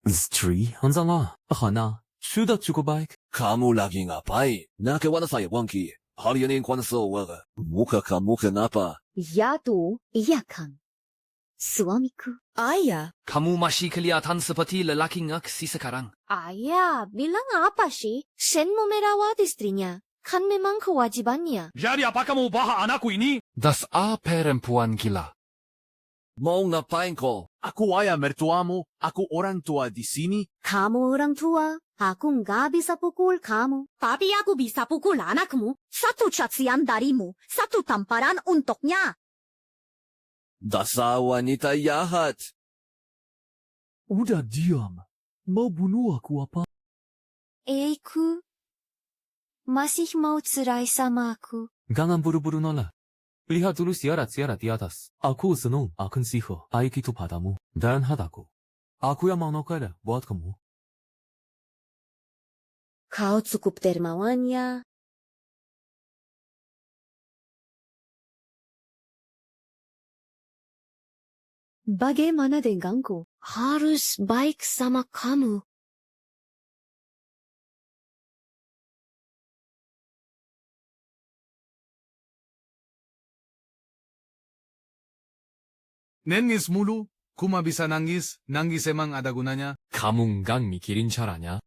Istri, hanzalah. Hana, sudah cukup baik. Kamu lagi ngapain? Nakewana saya wangki. Hari ini kuanso waga. Muka kamu kenapa? Ya tuh, iya kan. Suamiku. Ayah. Kamu masih kelihatan seperti lelaki ngaksi sekarang. Ayah, bilang apa sih? Shen mau merawat istrinya. Kan memang kewajibannya. Jadi apa kamu bahas anakku ini? Das A perempuan gila. Mau ngapain kau? Aku ayah mertuamu, aku orang tua di sini. Kamu orang tua, aku nggak bisa pukul kamu. Tapi aku bisa pukul anakmu. Satu cacian darimu, satu tamparan untuknya. Dasar wanita jahat. Udah diam. Mau bunuh aku apa? Eiku, masih mau cerai sama aku. Jangan buru-buru nolak. Lihat dulu syarat-syarat di atas. Aku senang akan sihir baik itu padamu dan hadaku. Aku yang mau nukar buat kamu. Kau cukup dermawan ya. Bagaimana denganku? Harus baik sama kamu. Nangis mulu, kuma bisa nangis, nangis emang ada gunanya. Kamu nggak mikirin caranya?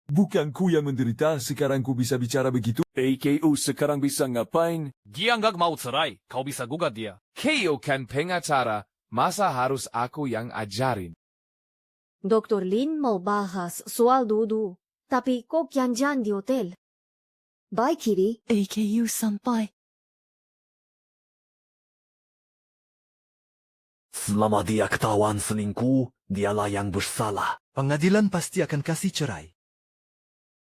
Bukan ku yang menderita, sekarang ku bisa bicara begitu. AKU sekarang bisa ngapain? Dia nggak mau cerai, kau bisa gugat dia. KO kan pengacara, masa harus aku yang ajarin? Dr. Lin mau bahas soal Dudu, tapi kok janjian di hotel. Baik, Kiri. AKU sampai. Selama dia ketahuan selingkuh, dialah yang bersalah. Pengadilan pasti akan kasih cerai.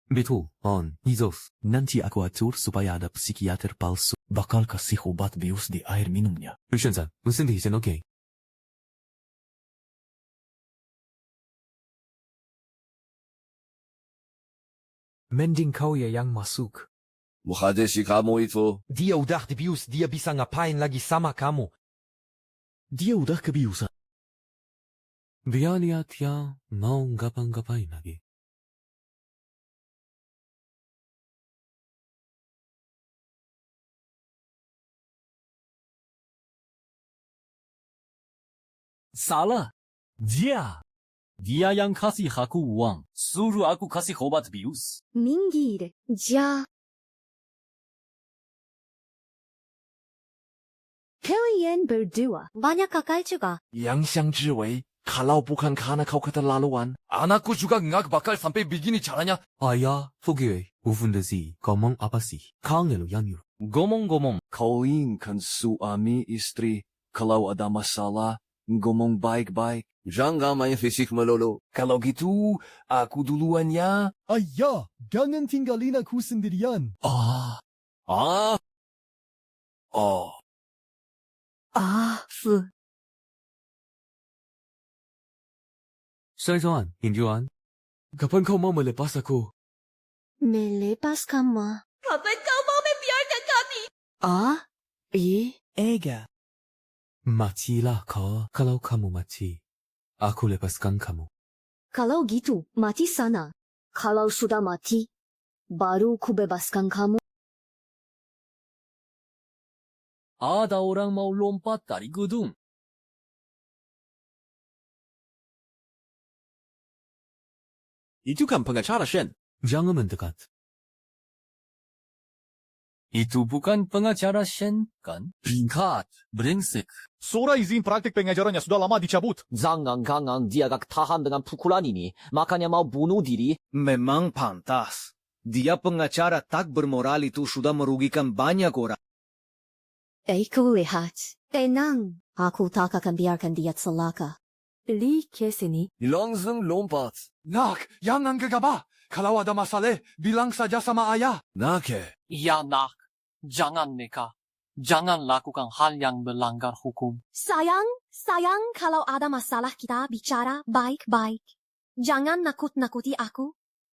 Betul, On, Izos. Nanti aku atur supaya ada psikiater palsu. Bakal kasih obat bius di air minumnya. 现在，我身体先 OK。 Mending kau ya yang masuk. Bukan si kamu itu. Dia udah dibius, dia bisa ngapain lagi sama kamu? Dia udah kebiusan. Biar lihat ya, mau ngapain lagi. Salah. Dia yang kasih aku uang. Suruh aku kasih obat bius. Minggir. Kalian berdua banyak akal juga. Yang Xiang Zhiwei, kalau bukan karena kau keterlaluan. Anakku juga nggak bakal sampai begini caranya. Ayah, Fogiwei, 5分的戏，ngomong apa sih? Kangen yang nyuruh. Gomong-gomong. Kau inginkan suami istri, kalau ada masalah, ngomong baik-baik. Jangan main fisik melulu. Kalau gitu, aku duluan ya. Ayah, jangan tinggalin aku sendirian. Oh. 筛算 Injuan. Kapan kau mau melepas aku? Melepas kamu. Kapan kau mau membiarkan kami? Ega. Matilah kau. Kalau kamu mati, aku lepaskan kamu. Kalau gitu, mati sana. Kalau sudah mati, baru ku bebaskan kamu. Ada orang mau lompat dari gedung. Itu kan pengacara Shen. Jangan mendekat. Itu bukan pengacara Shen, kan? Ringkat, brengsek. Surat izin praktik pengajarannya sudah lama dicabut. Jangan-jangan dia gak tahan dengan pukulan ini, makanya mau bunuh diri. Memang pantas. Dia pengacara tak bermoral itu sudah merugikan banyak orang. Aku lihat. Tenang. Aku tak akan biarkan dia celaka. Li kesini. Langsung lompat. Nak, jangan gegabah. Kalau ada masalah, bilang saja sama ayah. Nak. Ya nak, jangan nikah. Jangan lakukan hal yang melanggar hukum. Sayang, kalau ada masalah kita bicara baik-baik. Jangan nakut-nakuti aku.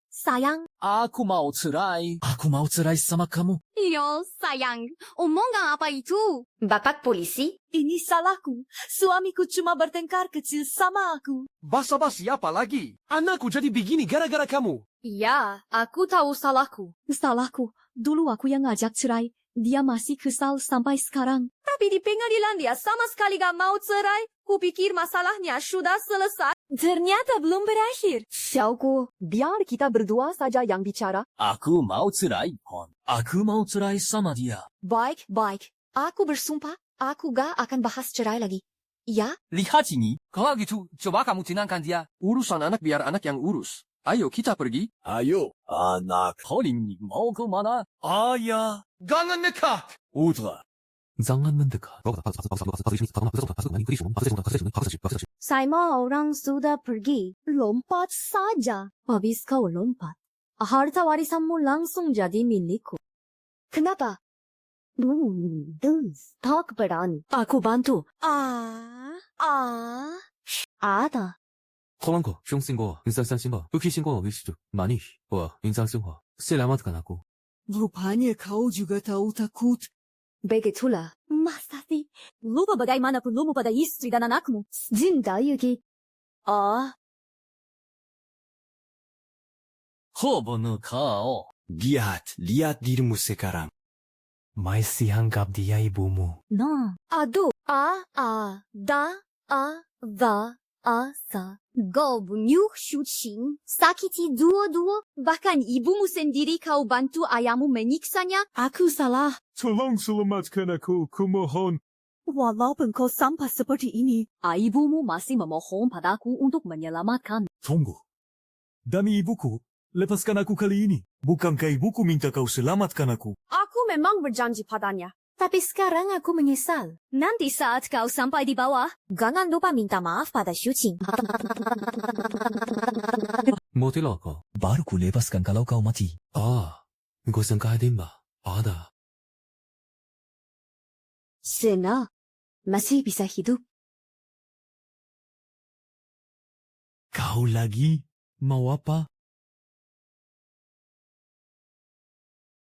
Sayang. Aku mau cerai. Aku mau cerai sama kamu. Yo, sayang. Omongan apa itu? Bapak polisi? Ini salahku. Suamiku cuma bertengkar kecil sama aku. Basa-basi apa lagi? Anakku jadi begini gara-gara kamu. Iya, aku tahu salahku. Salahku. Dulu aku yang ngajak cerai. Dia masih kesal sampai sekarang. Tapi di pengadilan dia sama sekali gak mau cerai. Kupikir masalahnya sudah selesai. Ternyata belum berakhir. Xiaogu, biar kita berdua saja yang bicara. Aku mau cerai, Hon. Aku mau cerai sama dia. Baik. Aku bersumpah, aku gak akan bahas cerai lagi. Ya? Lihat ini. Kalau gitu, coba kamu tenangkan dia. Urusan anak biar anak yang urus. Ayo kita pergi. Ayo, anak. Colin, mau ke mana? Ayah, jangan nekat. Udah. Jangan mendekat. Semua orang sudah pergi. Lompat saja. Habis kau lompat, harta warisanmu langsung jadi milikku. Kenapa? Tak berani. Aku bantu. Ada. 后浪口凶信过，인상新过，不批信过위시주 많이, 인상 생활, selamatkah aku. Rupanya kau juga tahu takut. Begitulah. Masa sih? Lupa bagaimanapun lumu pada istri dan anakmu. Jinda Yuki. Hobono kau. Lihat dirimu sekarang. Masih anggap dia ibumu. Nah. Aduh. Asa, kau bunuh Shuqing, sakiti dua-dua, bahkan ibumu sendiri kau bantu ayahmu menyiksanya. Aku salah. Tolong selamatkan aku, kumohon. Walaupun kau sampai seperti ini. Ibumu masih memohon padaku untuk menyelamatkan. Tunggu. Demi ibuku, lepaskan aku kali ini. Bukankah ibuku minta kau selamatkan aku? Aku memang berjanji padanya. Tapi sekarang aku menyesal. Nanti saat kau sampai di bawah, jangan lupa minta maaf pada Shuqing. Matilah kau. Baru ku lepaskan kalau kau mati. Kau sangka Adimba? Ada. Sena, masih bisa hidup. Kau lagi? Mau apa?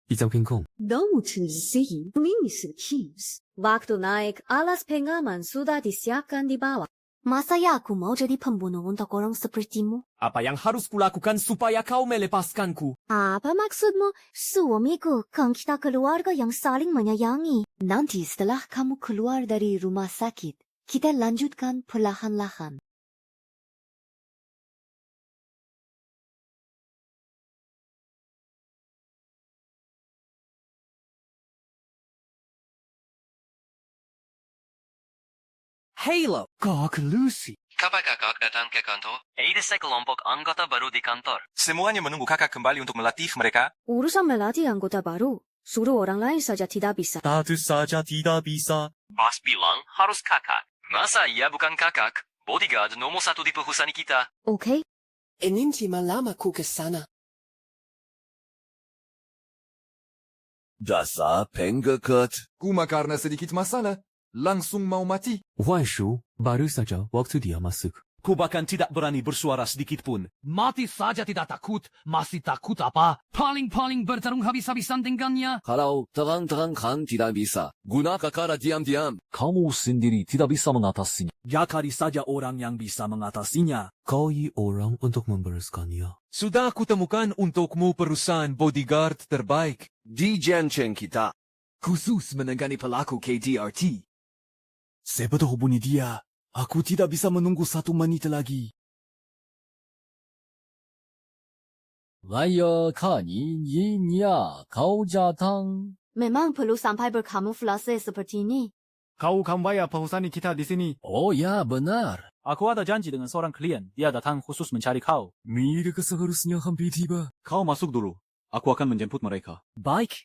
Ijau King Kong. Kamu tersihir, please, cheese. Waktu naik, alas pengaman sudah disiapkan di bawah. Masa ya aku mau jadi pembunuh untuk orang sepertimu? Apa yang harus kulakukan supaya kau melepaskanku? Apa maksudmu? Suamiku, kan kita keluarga yang saling menyayangi. Nanti setelah kamu keluar dari rumah sakit, kita lanjutkan perlahan-lahan. Halo, Kak Lucy. Kapan kakak datang ke kantor? Ada sekelompok anggota baru di kantor. Semuanya menunggu kakak kembali untuk melatih mereka. Urusan melatih anggota baru, suruh orang lain saja tidak bisa. Tentu saja tidak bisa. Bos bilang harus kakak. Masa ia bukan kakak? Bodyguard nomor 1 di perusahaan kita. Oke. Nanti malam aku ke sana. Dasar pengecut. Cuma karena sedikit masalah, langsung mau mati. Waishu, baru saja waktu dia masuk. Ku bahkan tidak berani bersuara sedikit pun. Mati saja tidak takut. Masih takut apa? Paling-paling bertarung habis-habisan dengannya. Kalau terang-terangkan tidak bisa, gunakan cara diam-diam. Kamu sendiri tidak bisa mengatasinya. Ya kali saja orang yang bisa mengatasinya. Kau orang untuk membereskannya. Sudah aku temukan untukmu perusahaan bodyguard terbaik. Di Jiancheng kita. Khusus menangani pelaku KDRT. Sebetulnya hubungi dia. Aku tidak bisa menunggu 1 menit lagi. Saya kani ya kau datang. Memang perlu sampai berkamuflase seperti ini. Kau kan bayar perusahaan kita di sini. Oh ya, benar. Aku ada janji dengan seorang klien. Dia datang khusus mencari kau. Mereka seharusnya hampir tiba. Kau masuk dulu. Aku akan menjemput mereka. Baik.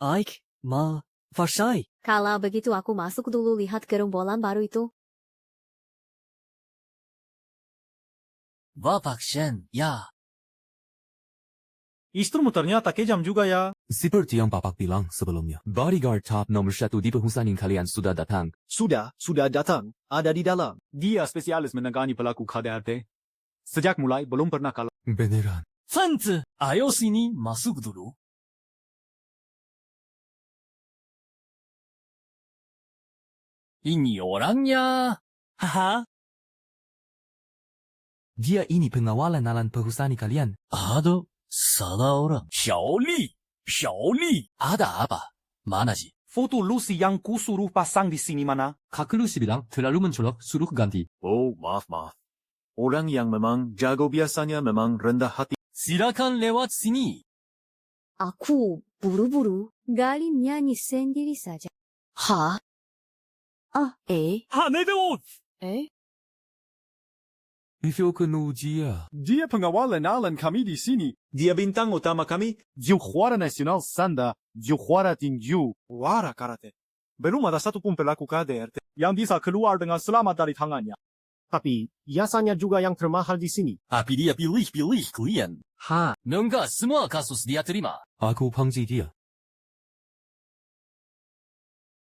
Aik, ma, Farsai. Kalau begitu aku masuk dulu lihat gerombolan baru itu. Bapak Shen, ya. Istrimu ternyata kejam juga ya. Seperti yang Bapak bilang sebelumnya. Bodyguard top nomor 1 di perusahaan kalian sudah datang. Sudah datang. Ada di dalam. Dia spesialis menangani pelaku KDRT. Sejak mulai belum pernah kalah. Beneran. Tante, ayo sini masuk dulu. Ini orangnya. Haha. Dia ini pengawalan alam perusahaan kalian. Ada salah orang. Xiaoli. Ada apa? Mana sih? Foto Lucy yang kusuruh pasang di sini mana? Kak Lucy bilang terlalu mencolok, suruh ganti. Oh, maaf. Orang yang memang jago biasanya memang rendah hati. Silakan lewat sini. Aku buru-buru. Gali nyanyi sendiri saja. Ha? Hanedot! Itu kenal dia. Dia pengawalan alam kami di sini. Dia bintang utama kami. Juara nasional Sanda. Juara tinju. Juara karate. Belum ada satupun pelaku KDRT yang bisa keluar dengan selamat dari tangannya. Tapi, biasanya juga yang termahal di sini. Tapi dia pilih klien. Nggak semua kasus dia terima. Aku panggil dia.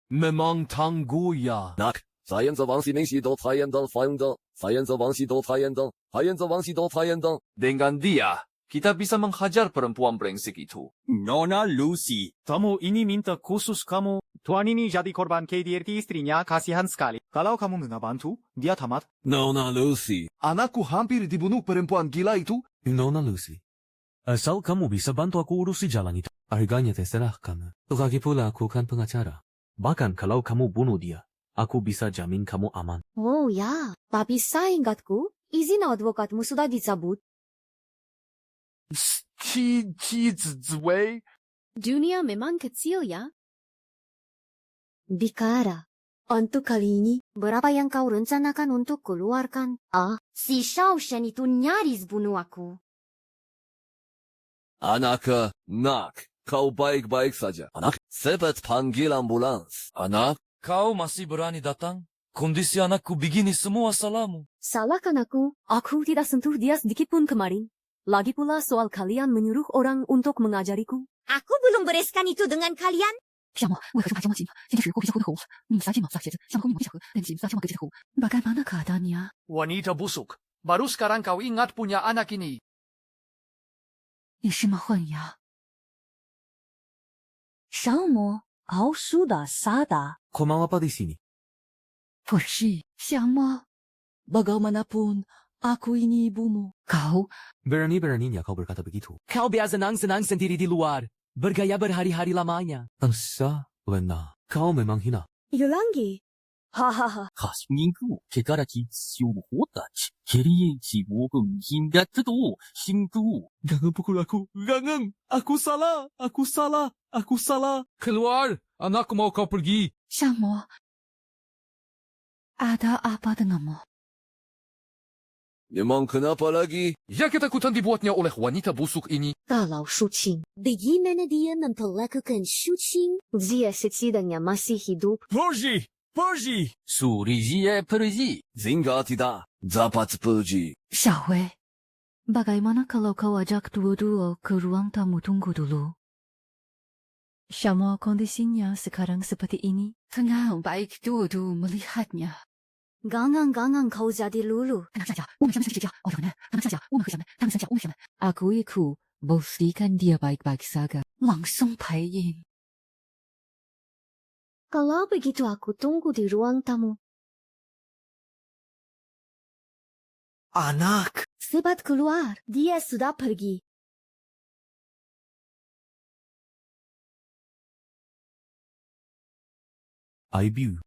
Memang tangguh ya. Nak, saya王喜明喜都太阳灯，发阳灯，saya王喜都太阳灯，王喜都太阳灯。Dengan dia, kita bisa menghajar perempuan brengsek itu. Nona Lucy. Tamu ini minta khusus kamu. Tuan ini jadi korban KDRT istrinya, kasihan sekali. Kalau kamu minta bantu, dia tamat. Nona Lucy. Anakku hampir dibunuh perempuan gila itu. Nona Lucy. Asal kamu bisa bantu aku urusi jalan itu. Harganya terserah kamu. Lagi pula aku kan pengacara. Bahkan kalau kamu bunuh dia, Aku bisa jamin kamu aman. Oh ya, tapi seingatku, izin advokatmu sudah dicabut. Wei. Dunia memang kecil ya. Bikara, untuk kali ini, berapa yang kau rencanakan untuk keluarkan? Si Shao Shen itu nyaris bunuh aku. Anak, kau baik-baik saja. Anak, cepat panggil ambulans. Anak, Kau masih berani datang? Kondisi anakku begini semua salahmu. Salahkan aku tidak sentuh dia sedikit pun kemarin. Lagi pula soal kalian menyuruh orang untuk mengajariku. Aku belum bereskan itu dengan kalian. 小莫，为何这么害怕相信？现在是我比较会口，你撒鸡毛撒鞋子，想和你小河，但是撒鸡毛给这口。Bagaimana keadaannya? Wanita busuk. Baru sekarang kau ingat punya anak ini. 你是吗，幻牙？小莫，kau sudah sadar. Komawa pa di sini. Pergi, Xiangmo. Bagaimanapun, aku ini ibumu. Kau? Berani-beraninya kau berkata begitu. Kau biar senang-senang sendiri di luar. Bergaya berhari-hari lamanya. Angsa, Lena, kau memang hina. Yulangi. Hahaha. 가슴inku 개가락이 siohotachi. Kerieci wogu hinggatdo hinggu. Jangan pukul aku. Jangan. Aku salah. Aku salah. Aku salah. Keluar. Anakku mau kau pergi. Xiangmo, ada apa denganmu? memang kenapa lagi? Ya ketakutan dibuatnya oleh wanita busuk ini. Kalau Shuqing, bagaimana dia memperlakukan Shuqing? Dia setidaknya masih hidup. Pergi. Pergi. Surijiye pergi. Zinga tidak. Dapat pergi. 小薇 bagaimana kalau kau ajak dua-dua ke ruang tamu tunggu dulu? Xiangmo kondisinya sekarang seperti ini. Tenang, baik dua-dua melihatnya. Gangan kau jadi lulu. Tenang saja, 我们什么事情哦，有人，他们三角，我们和什么？他们三角，我们什么？Aku ikut, buktikan dia baik-baik saja. Langsung payin. Kalau begitu aku tunggu di ruang tamu. Anak. Cepat keluar, dia sudah pergi. I view.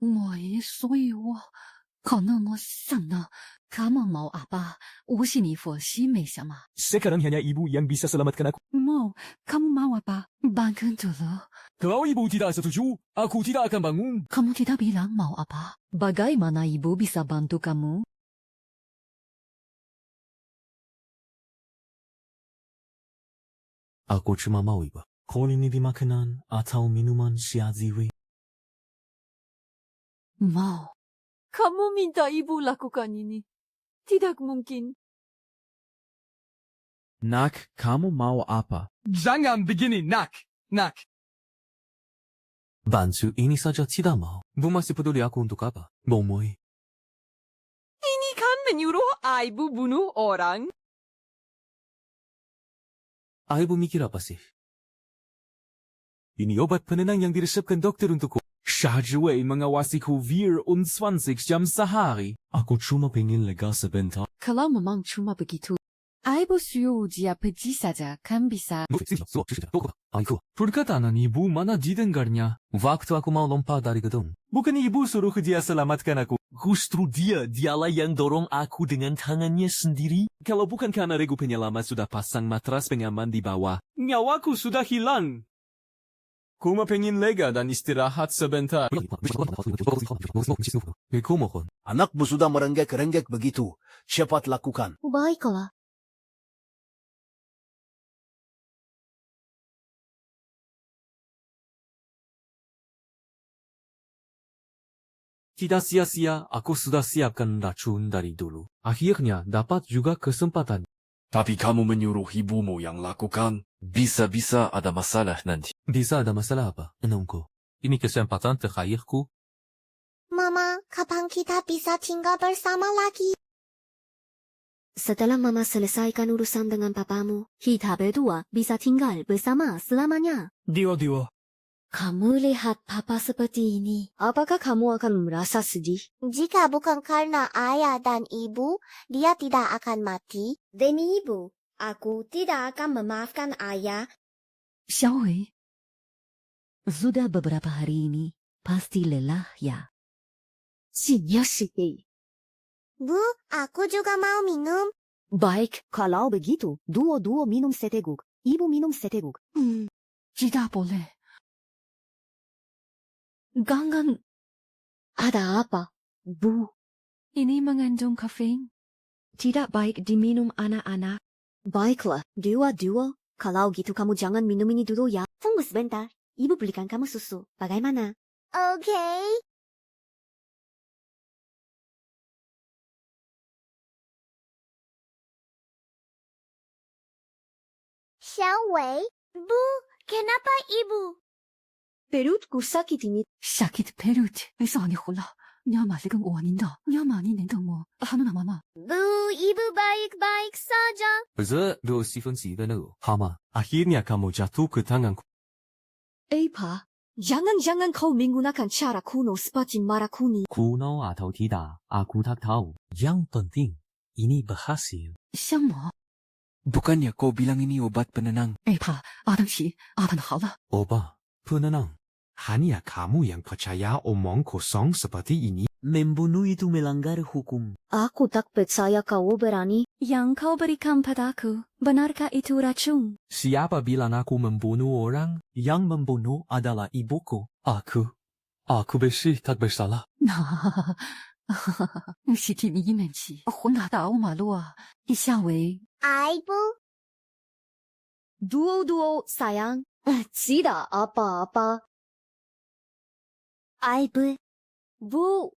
我也所以我可那么想呢，kamu mau apa? Usin informasi sama. Sekarang hanya ibu yang bisa selamatkan aku. Kamu mau apa? Bangun dulu. Kalau ibu tidak setuju, aku tidak akan bangun. Kamu tidak bilang mau apa? Bagaimana ibu bisa bantu kamu? Aku cuma mau ibu. Kalau ini dimakanan atau minuman siaziwi. Mau. Kamu minta ibu lakukan ini. Tidak mungkin. Nak, kamu mau apa? Jangan begini, nak. Bantu ini saja tidak mau. Bu masih peduli aku untuk apa? Momoi. Ini kan menyuruh ibu bunuh orang. Ibu mikir apa sih? Ini obat penenang yang diresepkan dokter untukku. Shahjuwei mengawasiku 24 jam sehari. Aku cuma pengen lega sebentar. Kalau memang cuma begitu, ibu suruh dia pergi saja, kan bisa. Perkataan ibu mana didengarnya? Waktu aku mau lompat dari gedung. Bukan ibu suruh dia selamatkan aku. Justru dialah yang dorong aku dengan tangannya sendiri. Kalau bukan karena regu penyelamat sudah pasang matras pengaman di bawah, nyawaku sudah hilang. Kuma pengen lega dan istirahat sebentar. Anakmu sudah merenggek-renggek begitu. Cepat lakukan. Baiklah. Tidak sia-sia, aku sudah siapkan racun dari dulu. Akhirnya dapat juga kesempatan. Tapi kamu menyuruh ibumu yang lakukan. Bisa-bisa ada masalah nanti. Bisa ada masalah apa, enamku? Ini kesempatan terakhirku. Mama, kapan kita bisa tinggal bersama lagi? Setelah Mama selesaikan urusan dengan papamu, kita berdua bisa tinggal bersama selamanya. Dio. Kamu lihat papa seperti ini. Apakah kamu akan merasa sedih? Jika bukan karena ayah dan ibu, dia tidak akan mati. Demi ibu, aku tidak akan memaafkan ayah. 小伟 Sudah beberapa hari ini, pasti lelah ya. Sinyasiki. Bu, aku juga mau minum. Baik, kalau begitu, duo minum seteguk. Ibu minum seteguk. Tidak boleh. Jangan. Ada apa, Bu? Ini mengandung kafein. Tidak baik diminum anak-anak. Baiklah, dua. Kalau gitu kamu jangan minum ini dulu ya. Tunggu sebentar. Ibu belikan kamu susu. Bagaimana? Oke. Xiaowei, Bu, kenapa Ibu? Perutku sakit ini. Sakit perut. Misalnya hula. Nyama ligang uaninda. Nyama ni nendang mo. Hanu nama. Bu, Ibu baik-baik saja. 这都细分几个呢？好吗？ Akhirnya kamu jatuh ke tanganku. Apa? Jangan kau menggunakan cara kuno seperti Marakuni. Kuno atau tidak, aku tak tahu. Yang penting, ini berhasil. Sama. Bukannya kau bilang ini obat penenang? Apa? Adam好了。 Oba, penenang. Hanya kamu yang percaya omong kosong seperti ini. Membunuh itu melanggar hukum. Aku tak percaya kau berani. Yang kau berikan padaku, benarkah itu racun? Siapa bilang aku membunuh orang? Yang membunuh adalah ibuku. Aku bersih tak bersalah. Siti ni menci. Huna tahu malu ah. Xiaowei. Ibu. Duo, sayang. Tidak apa-apa. Ibu. Bu.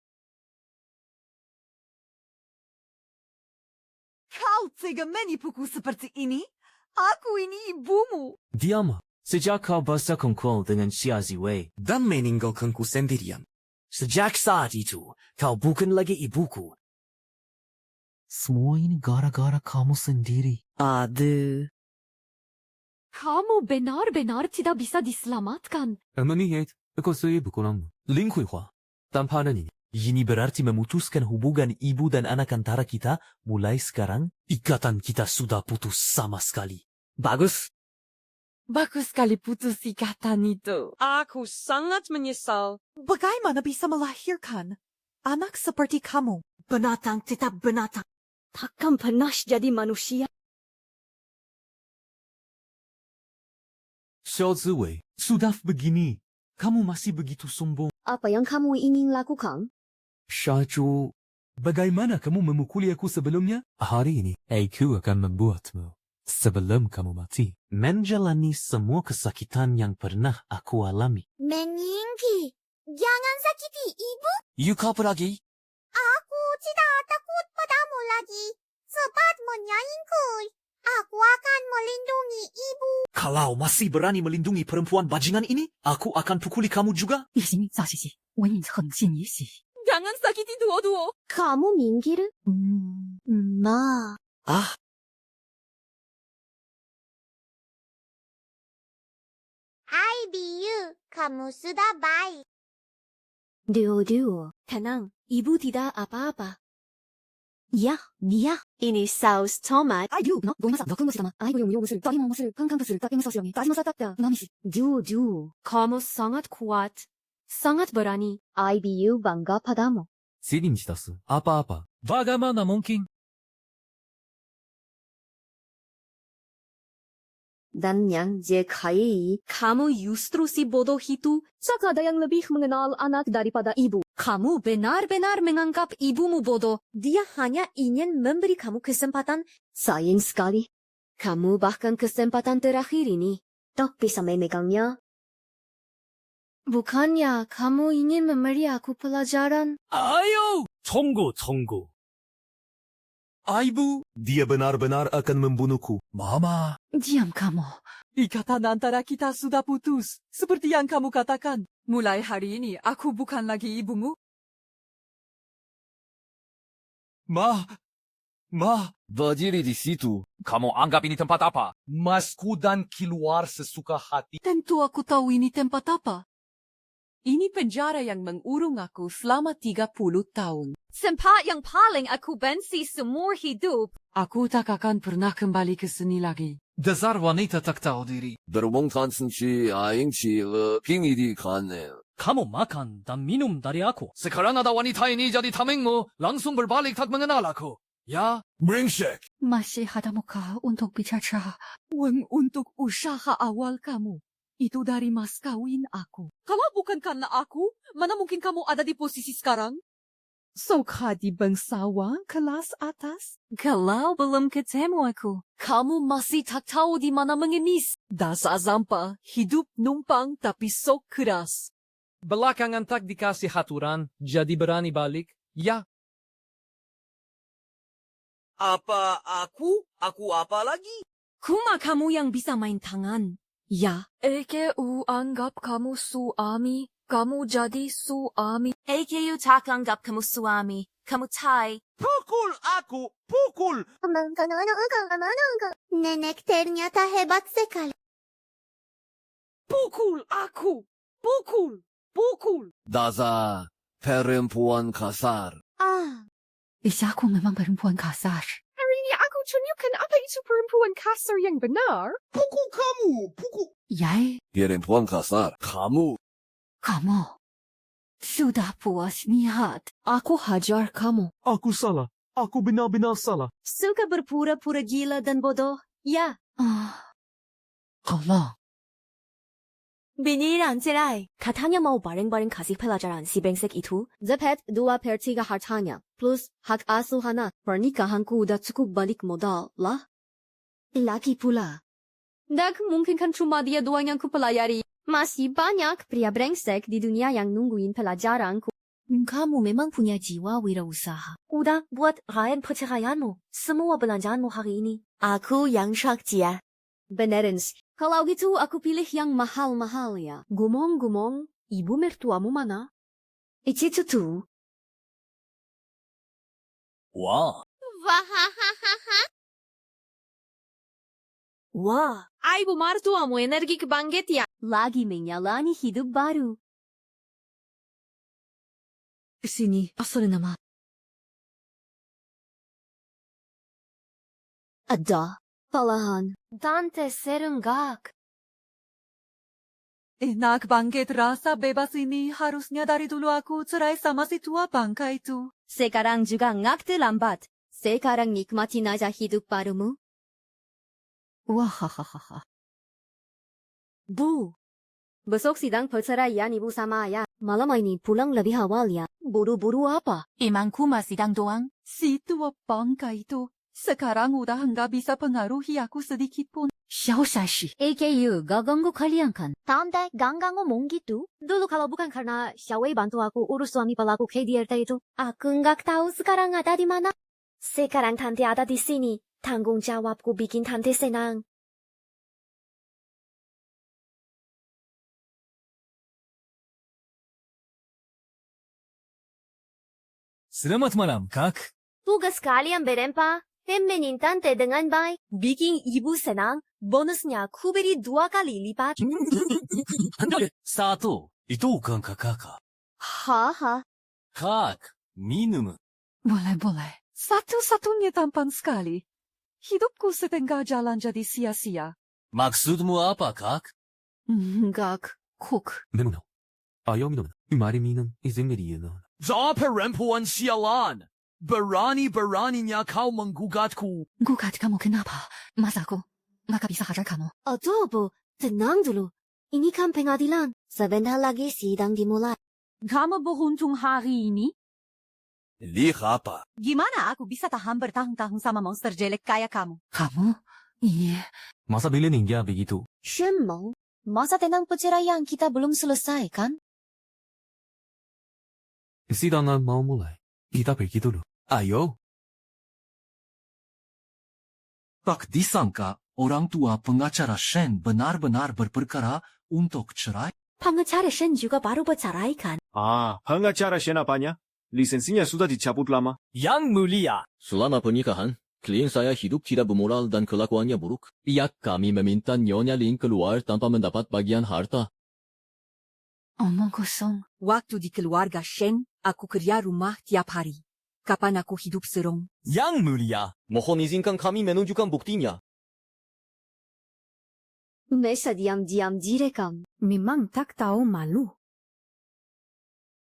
Kau tega menipuku seperti ini? Aku ini ibumu. Diam. Sejak kau bersekongkol dengan Xia Ziwei Dan meninggalkanku sendirian. Sejak saat itu, kau bukan lagi ibuku. Semua ini gara-gara kamu sendiri. Aduh. Kamu benar-benar tidak bisa diselamatkan. Menihat, kau sibuk orang. Lingkui Hua. Tanpa ini. Ini berarti memutuskan hubungan ibu dan anak antara kita mulai sekarang. Ikatan kita sudah putus sama sekali. Bagus. Bagus sekali putus ikatan itu. Aku sangat menyesal. Bagaimana bisa melahirkan anak seperti kamu? Binatang tetap binatang. Takkan pernah jadi manusia. Xiao Ziwei, sudah begini. Kamu masih begitu sombong. Apa yang kamu ingin lakukan? Syaju, bagaimana kamu memukuli aku sebelumnya? Hari ini, aku akan membuatmu sebelum kamu mati. Menjalani semua kesakitan yang pernah aku alami. Meninggi. Jangan sakiti Ibu. Yuka pergi. Aku tidak takut padamu lagi. Cepat menyingkir. Aku akan melindungi Ibu. Kalau masih berani melindungi perempuan bajingan ini, aku akan pukuli kamu juga. Jangan sakiti duo-duo. Kamu minggir? Ma. IBU, kamu sudah baik. Duo. Tenang, Ibu tidak apa-apa. Ya, ini saus tomat. Duo. Kamu sangat kuat. Sangat berani. IBU bangga padamu. Sini Mistasu, apa-apa. Bagaimana mungkin? Dan yang jekai, kamu justru si bodoh itu. Tak ada yang lebih mengenal anak daripada ibu. Kamu benar-benar menganggap ibumu bodoh. Dia hanya ingin memberi kamu kesempatan. Sayang sekali. Kamu bahkan kesempatan terakhir ini tak bisa memegangnya. Bukannya kamu ingin memberi aku pelajaran? Ayo! Tunggu. Ibu, dia benar-benar akan membunuhku. Mama. Diam kamu. Ikatan antara kita sudah putus. Seperti yang kamu katakan. Mulai hari ini, aku bukan lagi ibumu. Ma. Berdiri di situ. Kamu anggap ini tempat apa? Masuk dan keluar sesuka hati. Tentu aku tahu ini tempat apa. Ini penjara yang mengurung aku selama 30 tahun. Tempat yang paling aku benci seumur hidup. Aku tak akan pernah kembali ke sini lagi. Dasar wanita tak tahu diri. Berumong tansen si aing si pingi di kane. Kamu makan dan minum dari aku. Sekarang ada wanita ini jadi tamengmu, langsung berbalik tak mengenal aku. Ya, brengsek. Masih ada muka untuk bicara. Uang untuk usaha awal kamu. Itu dari mas kawin aku. Kalau bukan karena aku, mana mungkin kamu ada di posisi sekarang? Suka di bangsawan kelas atas? Kalau belum ketemu aku, kamu masih tak tahu di mana mengemis. Dasar zampa, hidup numpang tapi sok keras. Belakangan tak dikasih aturan, jadi berani balik. Ya. Apa aku? Aku apa lagi? Kuma kamu yang bisa main tangan. Ya. EKU anggap kamu suami. Kamu jadi suami. EKU tak anggap kamu suami. Kamu tai. Pukul aku! Pukul! Nenek ternyata hebat sekali. Pukul aku! Pukul! Pukul! Daza perempuan kasar. Bisa aku memang perempuan kasar. Hari ini aku tunjukkan apa itu perempuan kasar yang benar. Pukul kamu! Pukul! Yai, Perempuan kasar. Kamu. kamu. Sudah puas lihat. Aku hajar kamu. Aku salah. Aku benar-benar salah. Suka berpura-pura gila dan bodoh? Ya. Tolong. Biniran cerai. Katanya mau bareng-bareng kasih pelajaran si brengsek itu. Zepet 2/3 hartanya. Plus hak asuh anak. Pernikahanku udah cukup balik modal lah. Lagi pula. Dak mungkin kan cuma dia doang yang kupelayari. Masih banyak pria brengsek di dunia yang nungguin pelajaranku. Kamu memang punya jiwa wirausaha. Udah buat rayain perceraianmu. Semua belanjaanmu hari ini. Aku yang syakjia. Beneran sih. Kalau gitu aku pilih yang mahal-mahal ya. Gumong-gumong, ibu mertuamu mana? Itu tuh. Wah. Wah, ibu mertuamu energi banget ya. Lagi menyalani hidup baru. Sini, asal nama. Ada. Palahan. Tante serenggak. Enak banget rasa bebas ini. Harusnya dari dulu aku cerai sama si tua bangka itu. Sekarang juga nggak terlambat. Sekarang nikmatin aja hidup barumu. Wahahaha. Bu. Besok sidang perceraian ibu sama ayah. Malam ini pulang lebih awal ya. Buru-buru apa? Emang kuma sidang doang? Si tua bangka itu sekarang udah nggak bisa pengaruhi aku sedikit pun. Xiaosashi. AKU gak ganggu kalian kan? Tante, ganggang ngomong gitu. Dulu kalau bukan karena Xiaowei bantu aku urus suami pelaku KDRT itu, aku nggak tahu sekarang ada di mana. Sekarang tante ada di sini. Tanggung jawabku bikin tante senang. Selamat malam, Kak. Tugas kalian berempat. Temenin tante dengan baik. Bikin ibu senang. Bonusnya kuberi 2 kali lipat. Satu. Itu bukan kakak. Haha. Kak. Minum. Boleh. Satu-satunya tampan sekali. Hidupku setengah jalan jadi sia-sia. Maksudmu apa, Kak? Enggak, Kuk. Memang. Ayaw minum. Umari minum. Izin veriyor. Za perempuan sialan. Berani-beraninya kau menggugatku. Gugat kamu kenapa? Mas aku nggak bisa hajar kamu. Aduh, Bu. Tenang dulu. Ini kan pengadilan. Sebentar lagi sidang dimulai. Kamu beruntung hari ini? Lihat apa? Gimana aku bisa tahan bertahun-tahun sama monster jelek kayak kamu? Kamu? Iya. Masa bilinin ya begitu? Shenmeng, masa tentang perceraian kita belum selesai kan? Sidangan mau mulai. Kita pergi dulu. Ayo. Tak disangka orang tua pengacara Shen benar-benar berperkara untuk cerai. Pengacara Shen juga baru bercerai kan? pengacara Shen apanya? Lisensinya sudah dicabut lama. Yang mulia. Selama pernikahan, klien saya hidup tidak bermoral dan kelakuannya buruk. Ya, kami meminta Nyonya Ling keluar tanpa mendapat bagian harta. Omong kosong. Waktu di keluarga Shen, aku kerja rumah tiap hari. Kapan aku hidup serong? Yang mulia. Mohon izinkan kami menunjukkan buktinya. Mesa diam-diam direkam. Memang tak tahu malu.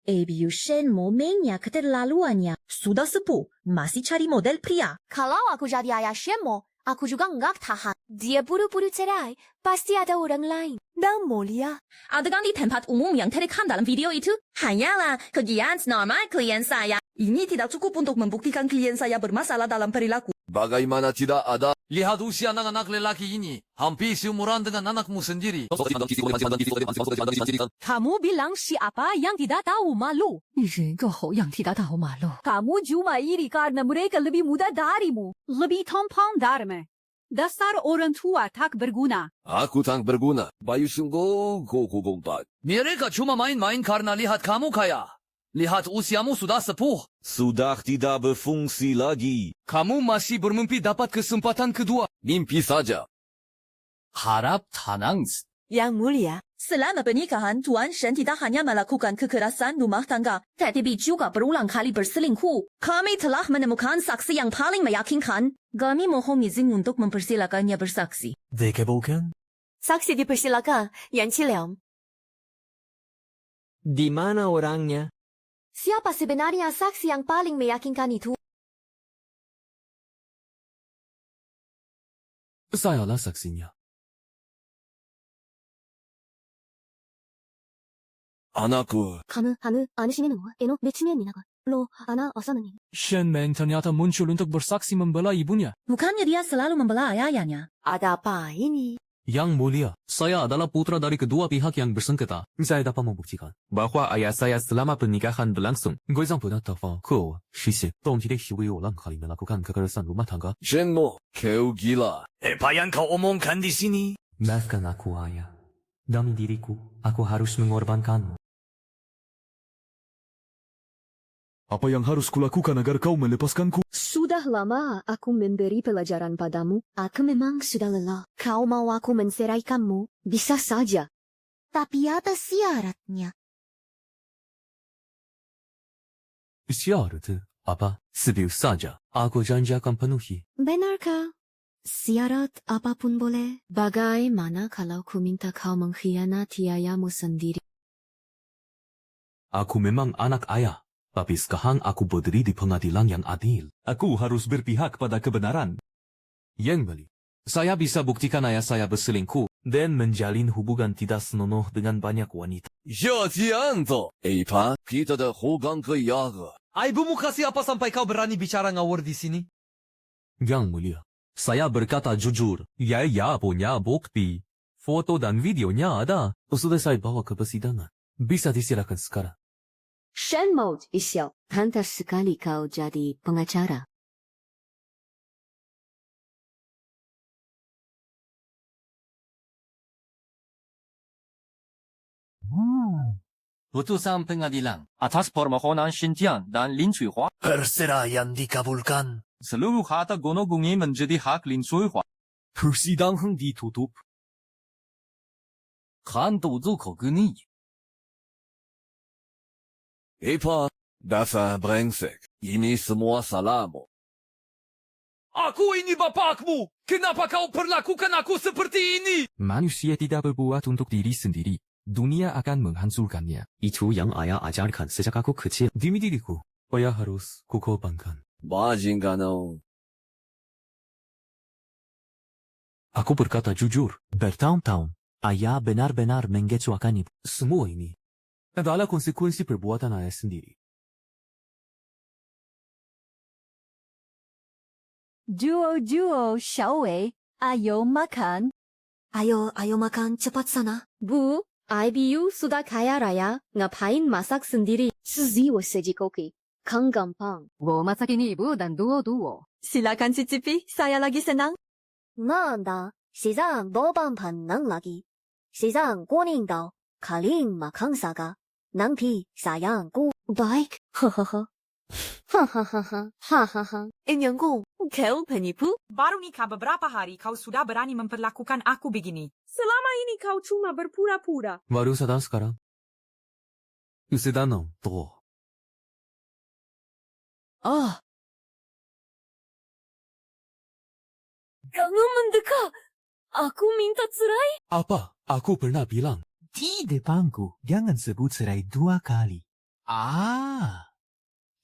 ABU Shen momennya keterlaluannya. Sudah sepuh, masih cari model pria. Kalau aku jadi ayah Shemo, aku juga nggak tahan. Dia buru-buru cerai, pasti ada orang lain. Dan mulia. Adegan di tempat umum yang terekam dalam video itu? Hanyalah kegiatan normal klien saya. Ini tidak cukup untuk membuktikan klien saya bermasalah dalam perilaku. Bagaimana tidak ada? Lihat usia anak-anak lelaki ini. Hampir seumuran dengan anakmu sendiri. Kamu bilang siapa yang tidak tahu malu? 人个猴样tidak tahu malu. Kamu cuma iri karena mereka lebih muda darimu. Lebih tampang darimu. Dasar orang tua tak berguna. Aku tak berguna. Bayu sungguh gompat. Mereka cuma main-main karena lihat kamu kaya. Lihat usiamu sudah sepuh. Sudah tidak berfungsi lagi. Kamu masih bermimpi dapat kesempatan kedua. Mimpi saja. Harap tenang. Yang mulia, selama pernikahan Tuan Shen tidak hanya melakukan kekerasan rumah tangga, tetapi juga berulang kali berselingkuh. Kami telah menemukan saksi yang paling meyakinkan. Kami mohon izin untuk mempersilakannya bersaksi. Dikabulkan? Saksi dipersilakan, Yan Qiliang. Di mana orangnya? Siapa sebenarnya saksi yang paling meyakinkan itu? Sayalah saksinya. Anakku. Kamu, anishime no, eno, bechimen ni naga. Lo, ana, asanani. Shenmeng ternyata muncul untuk bersaksi membela ibunya. Bukannya dia selalu membela ayahnya? Ada apa ini? Yang mulia, saya adalah putra dari kedua pihak yang bersengketa. Saya dapat membuktikan bahwa ayah saya selama pernikahan berlangsung. Goizang pernah telepon ke Shisi. Dong tidak berulang kali melakukan kekerasan rumah tangga. Shenmo, kau gila. Apa yang kau omongkan di sini? Maafkan aku, ayah. Demi diriku, aku harus mengorbankanmu. Apa yang harus kulakukan agar kau melepaskanku? Sudah lama aku memberi pelajaran padamu. Aku memang sudah lelah. Kau mau aku menceraikanmu? Bisa saja. Tapi ada syaratnya. Syarat apa? Sebius saja. Aku janji akan penuhi. Benarkah? Syarat apapun boleh. Bagaimana kalau ku minta kau mengkhianati ayahmu sendiri? Aku memang anak ayah. Tapi sekarang aku berdiri di pengadilan yang adil. Aku harus berpihak pada kebenaran. Yang beli, saya bisa buktikan ayah saya berselingkuh dan menjalin hubungan tidak senonoh dengan banyak wanita. Ya, tianto. Apa? Kita ada hubungan ke yaga. Ibumu kasih apa sampai kau berani bicara ngawur di sini? Yang mulia, saya berkata jujur. Ya punya bukti. Foto dan videonya ada. Sudah saya bawa ke persidangan. Bisa disilakan sekarang. Shenmo, Isyao, pantas sekali kau jadi pengacara. Putusan pengadilan atas permohonan Xinjiang dan Lin Cuihua. Terserah yang dikabulkan. Seluruh harta gunung-gunung menjadi hak Lin Cuihua. Persidangan ditutup. Hantu zuko geni. Apa? Dasar brengsek. Ini semua salahmu. Aku ini bapakmu. Kenapa kau perlakukan aku seperti ini? Manusia tidak berbuat untuk diri sendiri. Dunia akan menghancurkannya. Itu yang ayah ajarkan sejak aku kecil. Demi diriku, ayah harus kukorbankan. Bajingan. Aku berkata jujur. Bertahun-tahun, ayah benar-benar mengecewakan ibu. Semua ini adalah konsekuensi perbuatan ayah sendiri. Duo, Xiaowei, ayo makan. Ayo makan cepat sana. Bu, IBU sudah kaya raya. Ngapain masak sendiri? Suziwa seji koki. Kang gampang. Wo masak ini ibu dan duo. Silakan cicipi, saya lagi senang. Nanda, 시장 노반판 낭락이. 시장 꼬닝도 칼링 마캉사가. 낭피 사양고. 바이크. 허허허. Hahaha. Inyangku, kau penipu? Baru nikah beberapa hari kau sudah berani memperlakukan aku begini. Selama ini kau cuma berpura-pura. Baru sadar sekarang. Sudah tuh. Kamu mendekat. Aku minta cerai? Apa? Aku pernah bilang. Di depanku, jangan sebut cerai 2 kali.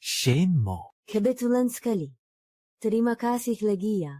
Shame mo. Kebetulan sekali. Terima kasih lagi ya.